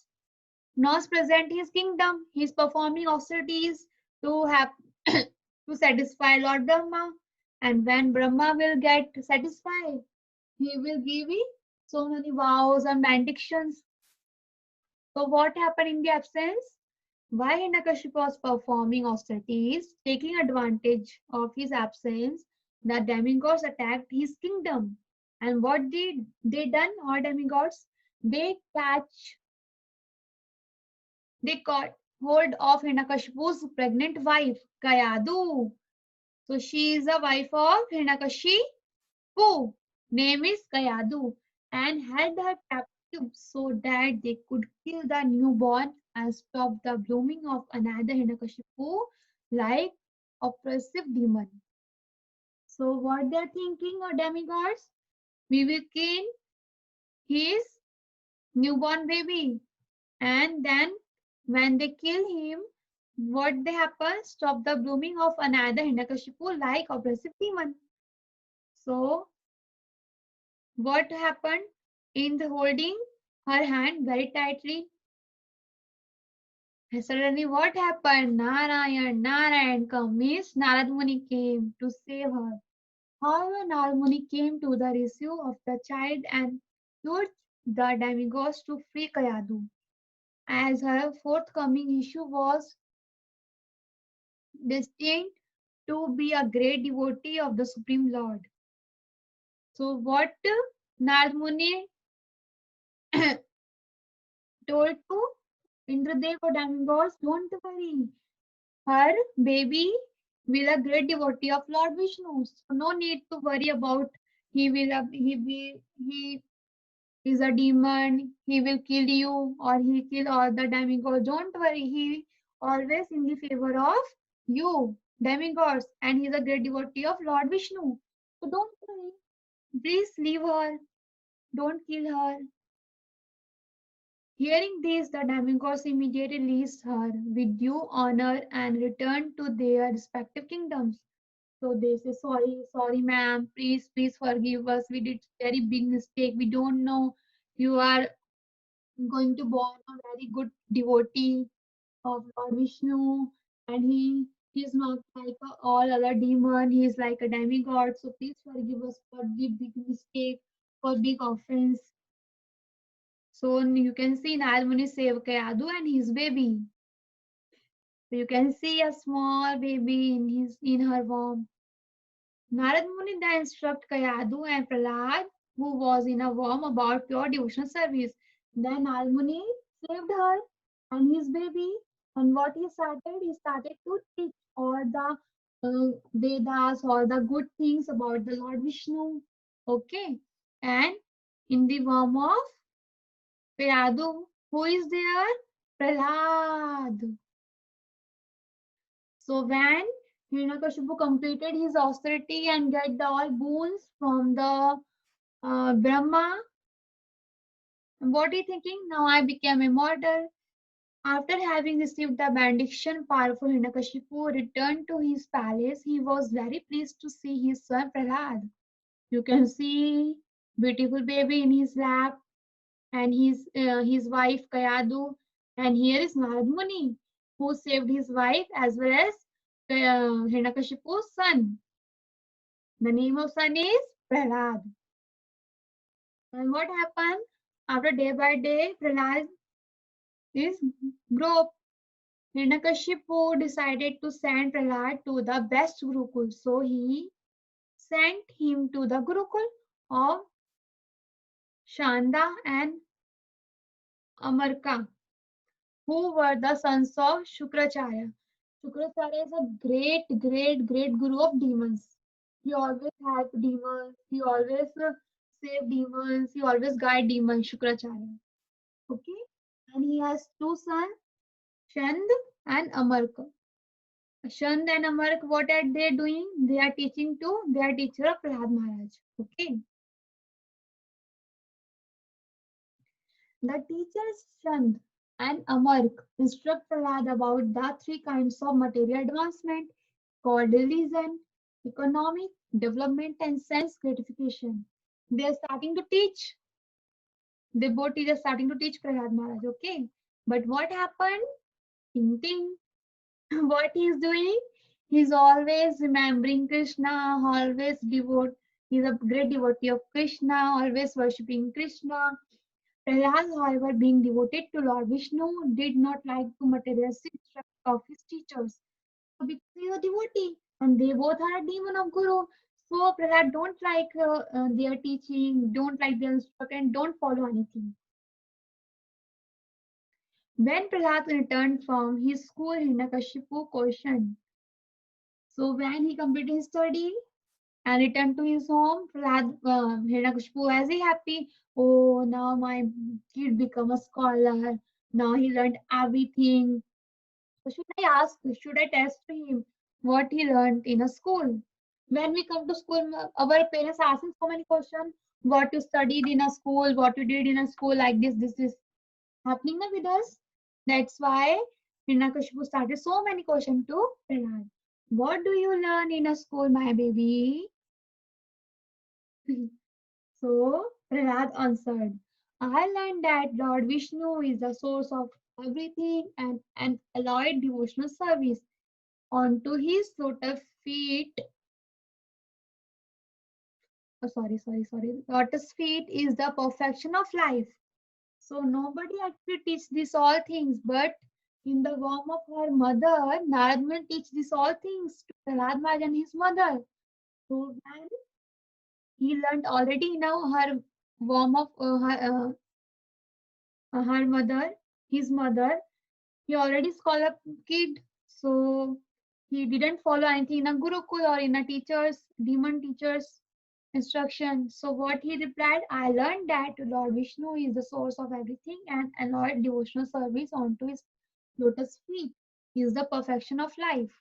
not present his kingdom. He is performing austerities to have to satisfy Lord Brahma. And when Brahma will get satisfied, he will give me so many vows and benedictions. So what happened in the absence? Why Hiranyakashipu was performing austerities, taking advantage of his absence, the demigods attacked his kingdom. And what did they done? All demigods, they caught hold of Hiranyakashipu's pregnant wife, Kayadu. So she is a wife of Hiranyakashipu. Name is Kayadu, and held her captive so that they could kill the newborn and stop the blooming of another Hiranyakashipu like oppressive demon. So what they are thinking of demigods? We will kill his newborn baby, and then when they kill him, what they happen? Stop the blooming of another Hiranyakashipu like oppressive demon. So what happened? In the holding her hand very tightly, and suddenly what happened? Narayan come, means Narad Muni came to save her. However, Narad Muni came to the rescue of the child and urged the demigods to free Kayadu, as her forthcoming issue was destined to be a great devotee of the Supreme Lord. So what Narad Muni told to Indradev or demigods, don't worry, her baby will a great devotee of Lord Vishnu. So no need to worry about he is a demon, he will kill you or he kill all the demigods. Don't worry, he always in the favor of you, demigods, and he is a great devotee of Lord Vishnu. So don't worry. Please leave her. Don't kill her. Hearing this, the demigods immediately released her with due honor and returned to their respective kingdoms. So they say, sorry, ma'am, please forgive us. We did very big mistake. We don't know you are going to born a very good devotee of Lord Vishnu, and he is not like all other demon. He is like a demigod. So please forgive us for the big mistake, for big offense. So you can see Narad Muni save Kayadu and his baby. So you can see a small baby in her womb. Narad Muni then instructed Kayadu and Prahlad, who was in a womb, about pure devotional service. Then Narad Muni saved her and his baby. And what he started to teach all the Vedas, all the good things about the Lord Vishnu. Okay. And in the womb of Prayadu, who is there? Prahlad. So when Hiranyakashipu completed his austerity and get the all boons from the Brahma, what he thinking? Now I became immortal. After having received the benediction, powerful Hiranyakashipu returned to his palace. He was very pleased to see his son Prahlad. You can see beautiful baby in his lap and his wife Kayadu. And here is Narad Muni, who saved his wife as well as Hiranyakashipu's son. The name of son is Prahlad. And what happened? After day by day, Prahlad is grow up. Hiranyakashipu decided to send Prahlad to the best Gurukul. So he sent him to the Gurukul of Shanda and Amarka, who were the sons of Shukracharya. Shukracharya is a great guru of demons. He always helped demons. He always saved demons. He always guide demons, Shukracharya. Okay? And he has two sons, Shand and Amarka. Shand and Amark, what are they doing? They are teaching to their teacher of Prahlad Maharaj. Okay. The teachers Shand and Amark instruct Prahlad about the three kinds of material advancement called religion, economic development, and sense gratification. They are starting to teach. They both teachers starting to teach Prahlad Maharaj. Okay. But what happened? Ting ting. What he is doing? He's always remembering Krishna, always devote. He's a great devotee of Krishna, always worshipping Krishna. Prahlad, however, being devoted to Lord Vishnu, did not like to materialistic instruction of his teachers. So because he is a devotee, and they both are a demon of Guru. So Prahlad don't like their teaching, don't like their instruction, and don't follow anything. When Prahlad returned from his school, Hiranyakashipu questioned. So when he completed his study and returned to his home, Hiranyakashipu was very happy. Oh, now my kid become a scholar. Now he learned everything. So should I test him what he learned in a school? When we come to school, our parents asking so many questions. What you studied in a school, what you did in a school, like this is happening with us. That's why Hiranyakashipu started so many questions to Prahlad. What do you learn in a school, my baby? So Prahlad answered, I learned that Lord Vishnu is the source of everything and an alloyed devotional service onto his lotus feet. Oh, sorry. Lotus feet is the perfection of life. So nobody actually teach these all things, but in the womb of her mother, Narad will teach these all things to Prahlad Maharaj and his mother. So when he learned already now her womb of her mother, his mother, he already scholar kid. So he didn't follow anything in a Gurukul or in a demon teacher's instruction. So what he replied, I learned that Lord Vishnu is the source of everything and allowed devotional service onto his lotus feet. He is the perfection of life.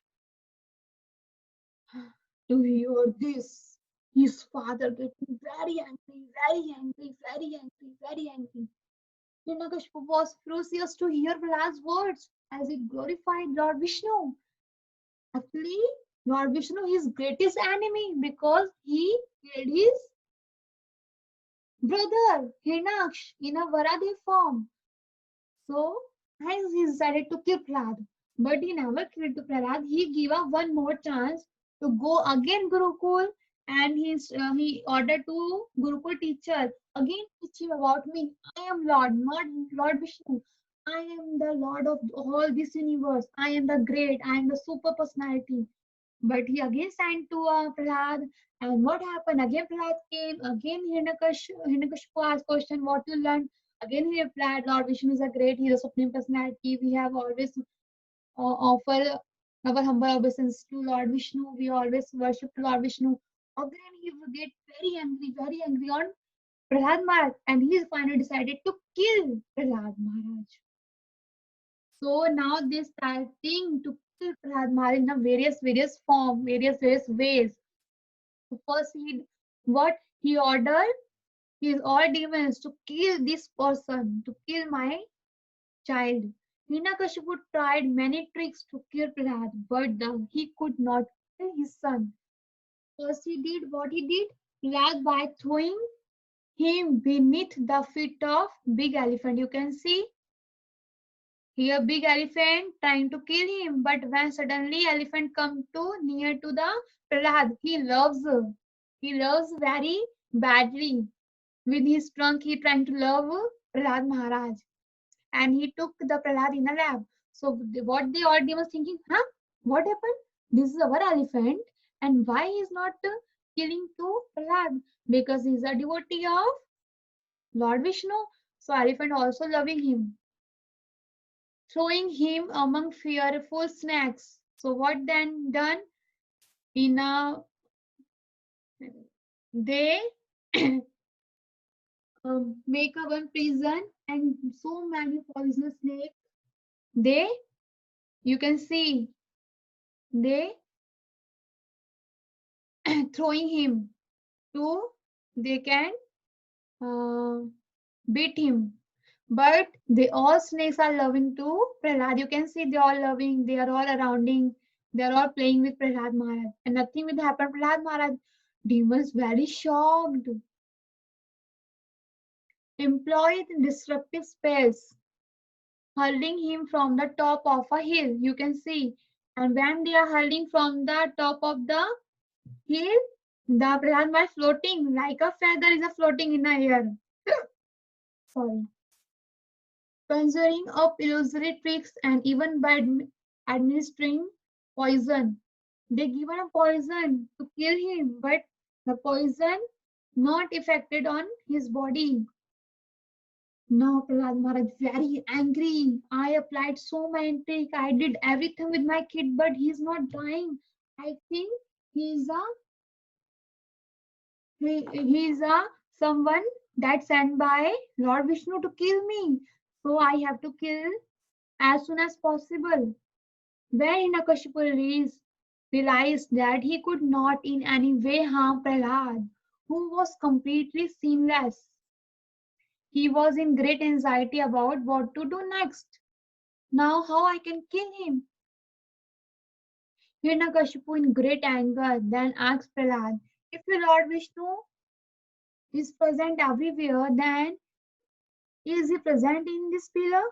To hear this, his father getting very angry. Hiranyakashipu was furious to hear Prahlad's words as it glorified Lord Vishnu. Actually, Lord Vishnu is his greatest enemy because he killed his brother Hiranyaksh in a Varadev form. So, hence he decided to kill Prahlad. But he never killed Prahlad. He gave up one more chance to go again Gurukul, and he ordered to Gurukul teacher again teach him about me. I am Lord, not Lord Vishnu. I am the Lord of all this universe. I am the great. I am the super personality. But he again sent to Prahlad. And what happened? Again Prahlad came. Again Hiranyakashipu asked question, what you learned? Again he replied, Lord Vishnu is a great, he is a supreme personality. We have always offer Our humble obeisance to Lord Vishnu. We always worship Lord Vishnu. Again, he will get very angry on Prahlad Maharaj, and he finally decided to kill Prahlad Maharaj. So now they starting to kill Prahlad Maharaj in a various form, various ways. So first, what he ordered his all demons to kill this person, to kill my child. Hiranyakashipu tried many tricks to kill Prahlad, but he could not kill his son. First, he did what he did, Prahlad by throwing him beneath the feet of big elephant. You can see here big elephant trying to kill him, but when suddenly elephant come to near to the Prahlad, he loves very badly. With his trunk, he trying to love Prahlad Maharaj, and he took the Prahlad in a lab. So what the audience was thinking, huh? What happened? This is our elephant, and why he is not killing to Prahlad? Because he is a devotee of Lord Vishnu. So elephant also loving him, throwing him among fearful snakes. So what then done? In a they make a one prison and so many poisonous snakes. They you can see they throwing him to they can uh, beat him. But they all snakes are loving to Prahlad. You can see they all loving, they are all surrounding, they are all playing with Prahlad Maharaj. And nothing will happen. Prahlad Maharaj, demons very shocked. Employed disruptive spells, hurling him from the top of a hill. You can see. And when they are hurling from the top of the hill, the Prahlad Maharaj floating like a feather is a floating in the air. Sorry. Conjuring up illusory tricks and even by administering poison. They given a poison to kill him, but the poison not affected on his body. Now Prahlad Maharaj very angry. I applied so many tricks. I did everything with my kid, but he's not dying. I think he's a he's a someone that sent by Lord Vishnu to kill me. So I have to kill as soon as possible. When Hiranyakashipu realized that he could not in any way harm Prahlad, who was completely seamless, he was in great anxiety about what to do next. Now, how I can kill him? Hiranyakashipu, in great anger, then asked Prahlad, if the Lord Vishnu is present everywhere, then is he present in this pillar?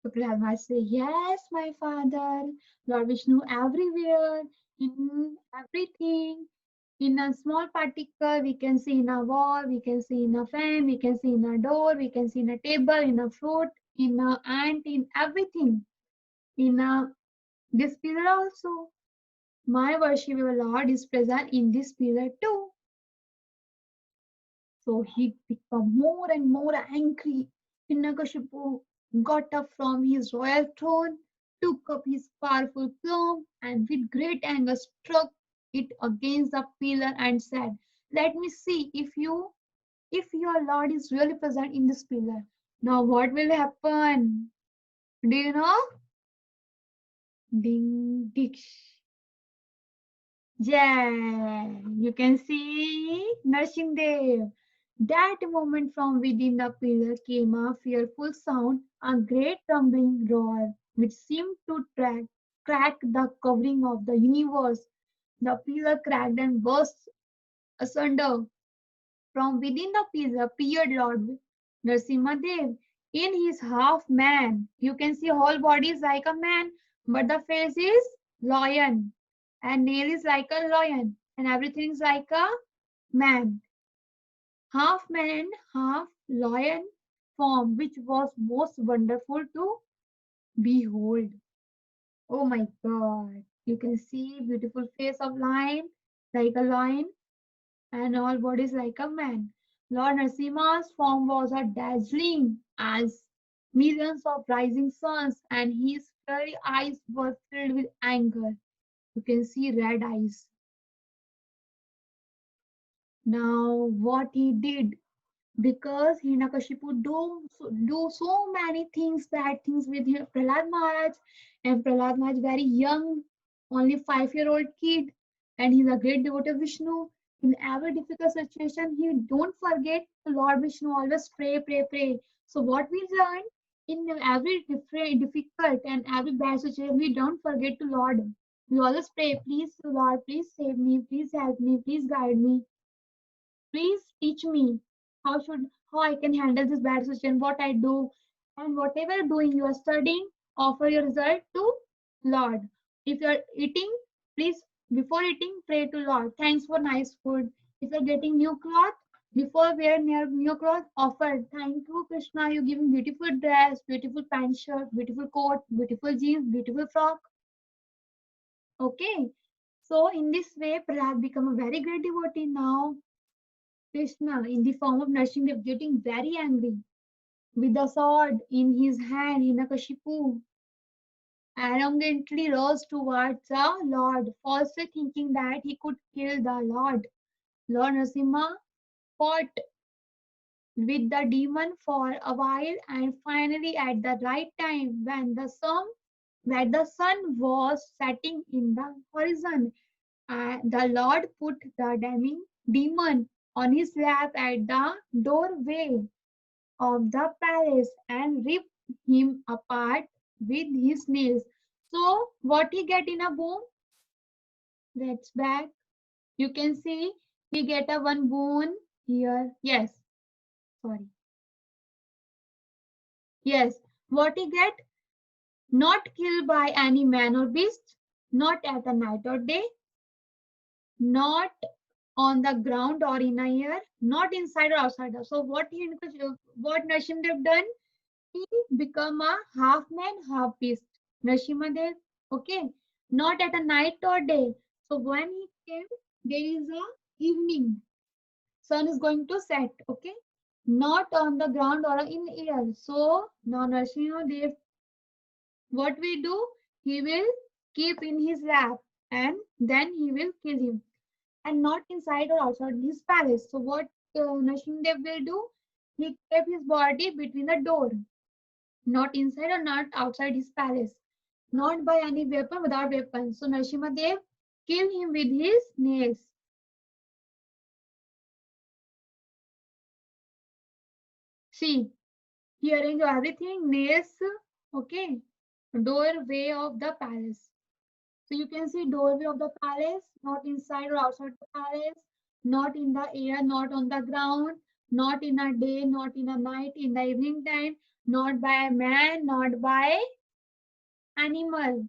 So Prahlad say, yes, my father, Lord Vishnu everywhere, in everything. In a small particle, we can see in a wall, we can see in a fan, we can see in a door, we can see in a table, in a fruit, in a ant, in everything. In a this pillar also. My worshipable Lord is present in this pillar too. So he became more and more angry. Hiranyakashipu got up from his royal throne, took up his powerful plume, and with great anger struck it against the pillar and said, let me see if your Lord is really present in this pillar. Now what will happen? Do you know? Ding dish. Yeah, you can see Narsimdev. That moment from within the pillar came a fearful sound, a great rumbling roar, which seemed to crack the covering of the universe. The pillar cracked and burst asunder. From within the pillar appeared Lord Nrsimhadev in his half man. You can see whole body is like a man, but the face is lion, and nail is like a lion, and everything is like a man. Half man, half lion form, which was most wonderful to behold. Oh my God! You can see beautiful face of lion, like a lion, and all bodies like a man. Lord Narasimha's form was a dazzling as millions of rising suns, and his fiery eyes were filled with anger. You can see red eyes. Now, what he did, because Hiranyakashipu do so many things, bad things with Prahlad Maharaj, and Prahlad Maharaj very young, only 5-year-old kid, and he's a great devotee of Vishnu. In every difficult situation, he don't forget the Lord Vishnu, always pray, pray, pray. So what we learn in every difficult and every bad situation, we don't forget to Lord. We always pray, please Lord, please save me, please help me, please guide me. Please teach me how I can handle this bad situation, what I do, and whatever you're doing, you are studying, offer your result to Lord. If you're eating, please before eating, pray to Lord. Thanks for nice food. If you're getting new cloth, before wearing new cloth, offer. Thank you, Krishna. You're giving beautiful dress, beautiful pant shirt, beautiful coat, beautiful jeans, beautiful frock. Okay. So in this way, Prahlad become a very great devotee now. Krishna, in the form of Nrsimhadev, getting very angry with the sword in his hand, Hiranyakashipu arrogantly rose towards the Lord, falsely thinking that he could kill the Lord. Lord Nrsimha fought with the demon for a while, and finally, at the right time, when the sun was setting in the horizon, the Lord put the demon on his lap at the doorway of the palace and ripped him apart with his nails. So what he get in a boon? That's back. You can see he get a one boon here. Yes, sorry. Yes, what he get? Not killed by any man or beast, not at a night or day, not on the ground or in a air, not inside or outside. So what Nrsimhadev done? He become a half man, half beast. Nrsimhadev, okay, not at a night or day. So when he came, there is a evening. Sun is going to set, okay, not on the ground or in air. So now Nrsimhadev, what we do? He will keep in his lap, and then he will kill him, and not inside or outside his palace. So what Nrsimhadev will do? He kept his body between the door, not inside or not outside his palace, not by any weapon, without weapon. So Nrsimhadev killed him with his nails. See, he arranged everything, nails, okay, doorway of the palace. So you can see doorway of the palace, not inside or outside the palace, not in the air, not on the ground, not in a day, not in a night, in the evening time, not by a man, not by animal,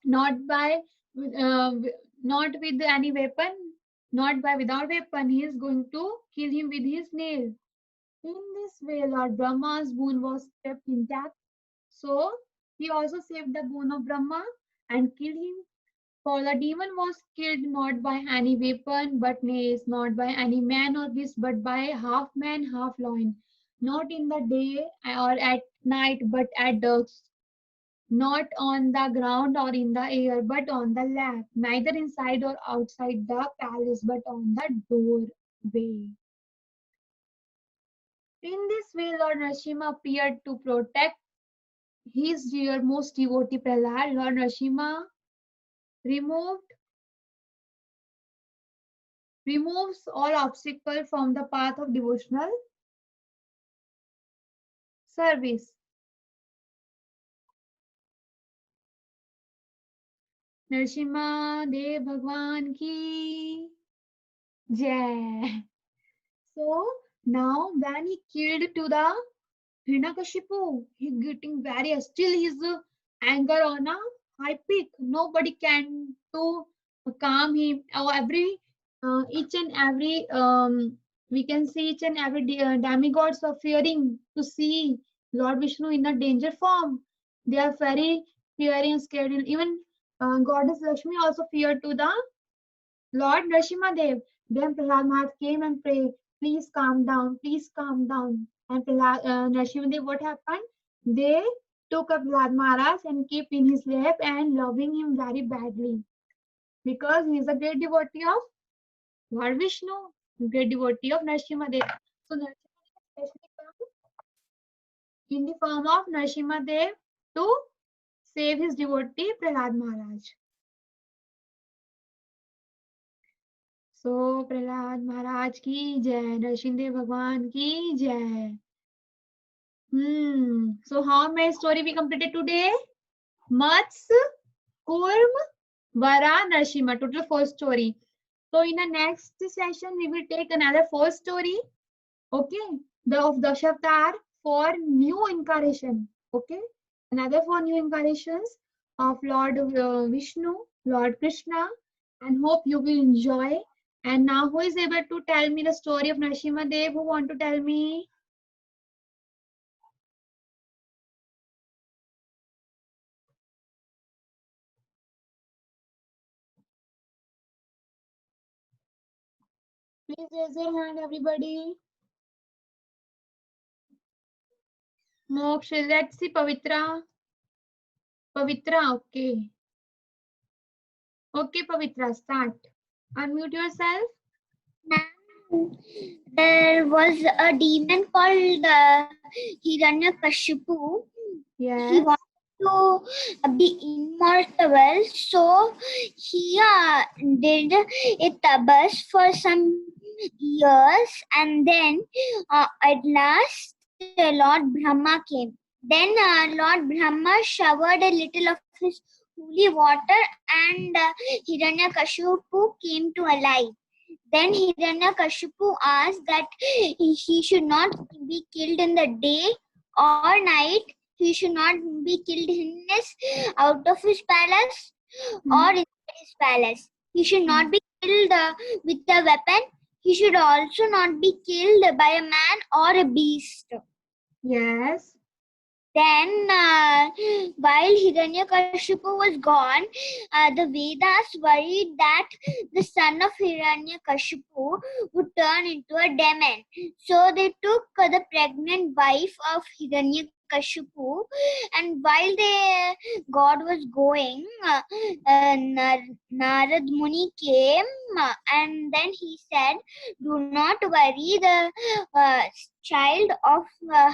not by not with any weapon, not by without weapon. He is going to kill him with his nail. In this way, Lord Brahma's boon was kept intact. So he also saved the boon of Brahma and killed him. For the demon was killed not by any weapon but nails, not by any man or beast, but by half man, half lion. Not in the day or at night, but at dusk. Not on the ground or in the air, but on the lap, neither inside or outside the palace, but on the doorway. In this way, Lord Nrsimha appeared to protect his dear most devotee Prahlad. Lord Nrsimha removes all obstacles from the path of devotional service. Nrsimha Dev Bhagwan ki Jai. So now when he killed to the Hiranyakashipu, he getting very still his anger on a high peak. Nobody can to calm him. Or each and every we can see each and every demigods are fearing to see Lord Vishnu in a danger form. They are very fearing and scared. Even Goddess Lakshmi also feared to the Lord Nrsimhadev. Then Prahlad Maharaj came and prayed, please calm down, please calm down. And Narasimhadev, what happened? They took up Prahlad Maharaj and keep in his lap and loving him very badly because he is a great devotee of Lord Vishnu, great devotee of Narasimhadev. So Narasimhadev especially come in the form of Narasimhadev to save his devotee Prahlad Maharaj. So Prahlad महाराज की जय, नरसिंह भगवान की जय. So how many story we completed today? Matsya, Kurma, Vara, Narasimha. Total 4 story. So in the next session we will take another 4 story. Okay, the of Dashavatara for new incarnation. Okay, another 4 new incarnations of Lord Vishnu, Lord Krishna, and hope you will enjoy. And now who is able to tell me the story of Narasimhadev? Who want to tell me? Please raise your hand, everybody. Moksha, let's see Pavitra. Pavitra, okay. Okay, Pavitra, start. Unmute yourself. Ma'am, there was a demon called Hiranyakashipu. He Yes. wanted to be immortal, so he did a tabas for some years, and then at last Lord Brahma came. Then Lord Brahma showered a little of his holy water, and Hiranyakashipu came to alive. Then Hiranyakashipu asked that he should not be killed in the day or night. He should not be killed in his, out of his palace or inside his palace. He should not be killed with a weapon. He should also not be killed by a man or a beast. Yes. Then, while Hiranyakashipu was gone, the Vedas worried that the son of Hiranyakashipu would turn into a demon. So they took the pregnant wife of Hiranyakashipu, and while God was going, Narad Muni came, and then he said, "Do not worry, the child of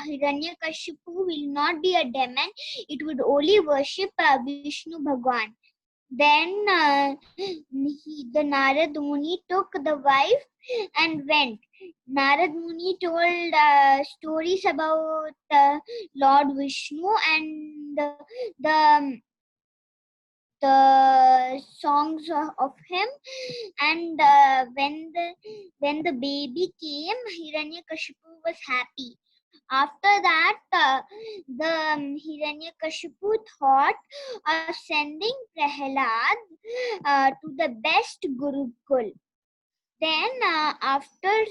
Hiranyakashipu will not be a demon. It would only worship Vishnu Bhagwan." Then the Narad Muni took the wife and went. Narad Muni told stories about Lord Vishnu and the songs of him, and when the baby came, Hiranyakashipu was happy. After that, the Hiranyakashipu thought of sending Prahlad to the best Gurukul. Then after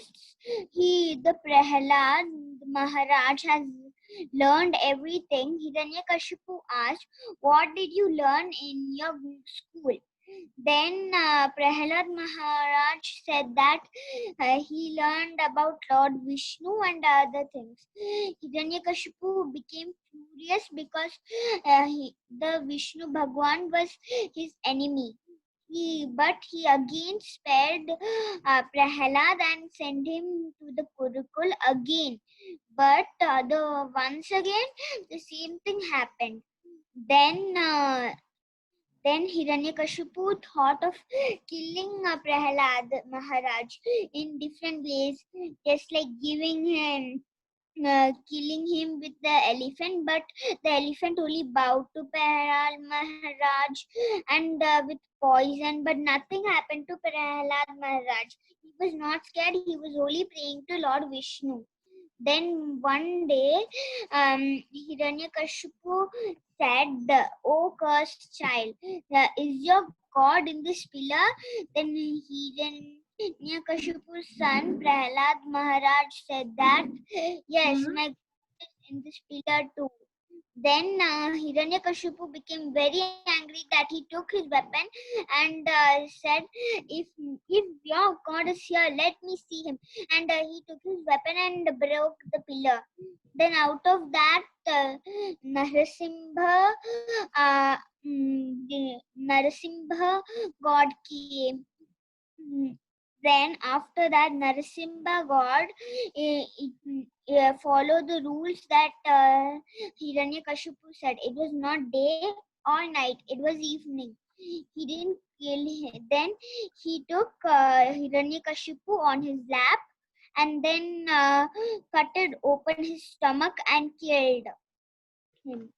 the Prahlad Maharaj has learned everything, Hiranyakashipu asked, "What did you learn in your school?" Then Prahlad Maharaj said that he learned about Lord Vishnu and other things. Hiranyakashipu became furious because the Vishnu Bhagwan was his enemy. But he again spared Prahlad and sent him to the Gurukul again. But once again, the same thing happened. Then Hiranyakashipu thought of killing Prahlad Maharaj in different ways, just like killing him with the elephant, but the elephant only bowed to Prahlad Maharaj and with poison, but nothing happened to Prahlad Maharaj. He was not scared, he was only praying to Lord Vishnu. Then one day, Hiranyakashipu said, "O cursed child, is your God in this pillar?" Then Hiranyakashipu's son Prahlad Maharaj said that, "Yes, my God is in this pillar too." Then Hiranyakashipu became very angry that he took his weapon and said, if your God is here, let me see him. And he took his weapon and broke the pillar. Then out of that, Narasimha God came. Then after that, Narasimha God followed the rules that Hiranyakashipu said. It was not day or night, it was evening. He didn't kill him. Then he took Hiranyakashipu on his lap and then cut open his stomach and killed him.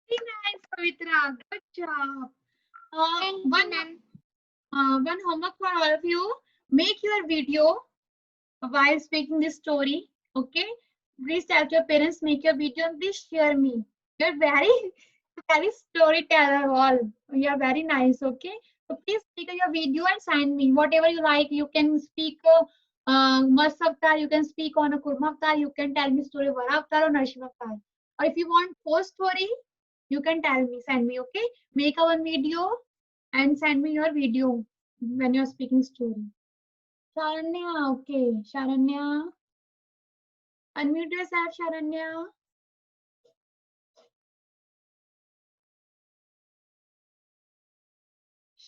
Very nice, Pavitra. Good job. Thank you, ma'am. One homework for all of you. Make your video while speaking this story. Okay. Please tell your parents, make your video and please share me. You're very storyteller all. You're very nice. Okay. So please make your video and send me. Whatever you like, you can speak Mas Avatar, you can speak on a Kurma Avatar, you can tell me story Vara Avatar or Narasimha Avatar. Or if you want post story, you can tell me, send me. Okay. Make a one video and send me your video when you're speaking story. Sharanya, okay. Sharanya. Unmute yourself, Sharanya.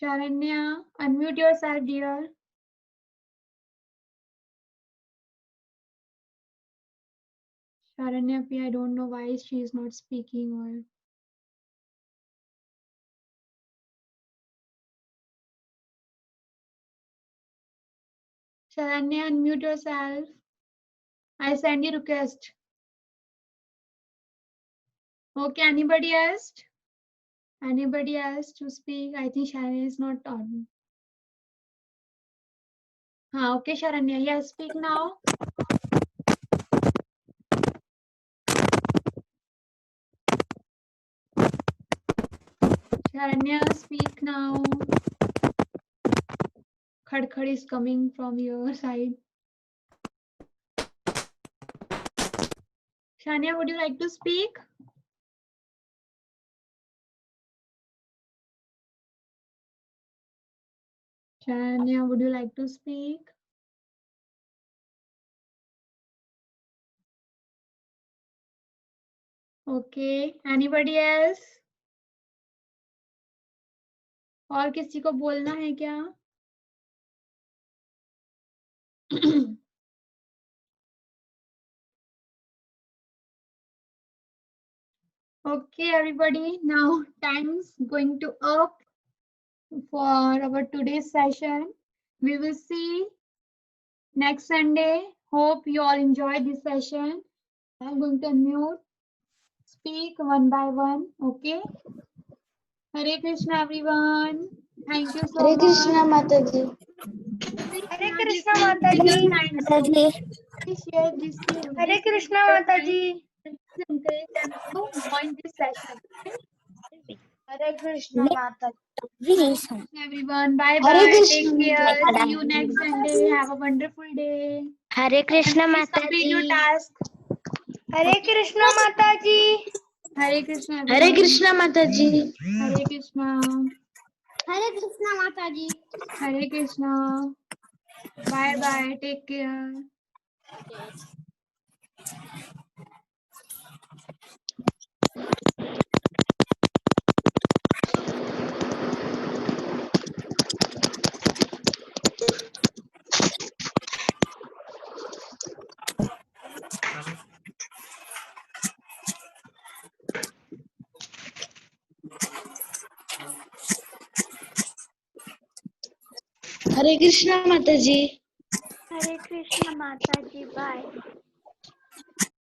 Sharanya, unmute yourself, dear. Sharanya, I don't know why she is not speaking or. Sharanya, unmute yourself. I send you request. Okay, anybody else? Anybody else to speak? I think Sharanya is not on. Okay, Sharanya, yes, speak now. Sharanya, speak now. Khadkhad is coming from your side. Shania, would you like to speak? Shania, would you like to speak? Okay, anybody else? और किसी को बोलना है क्या? Okay, everybody, now time's going to up for our today's session. We will see next Sunday. Hope you all enjoy this session. I'm going to unmute, speak one by one, okay? Hare Krishna, everyone. Thank you so Hare much. Krishna Mataji. Hare Krishna Mataji. Share this. Hare Krishna Mataji. Encourage them to join this session. Hare Krishna Mataji. Hare Krishna, everyone. Bye Hare bye. Krishna. Take care. See you next Sunday. Have a wonderful day. Hare Krishna Please complete your Mataji. task. Hare Krishna Mataji. Hare Krishna. Hare Everyone. Krishna Mataji. Hare Krishna. Hare Krishna Mataji. Hare Krishna. Bye bye. Take care. Hare Krishna Mataji. Hare Krishna Mataji. Bye.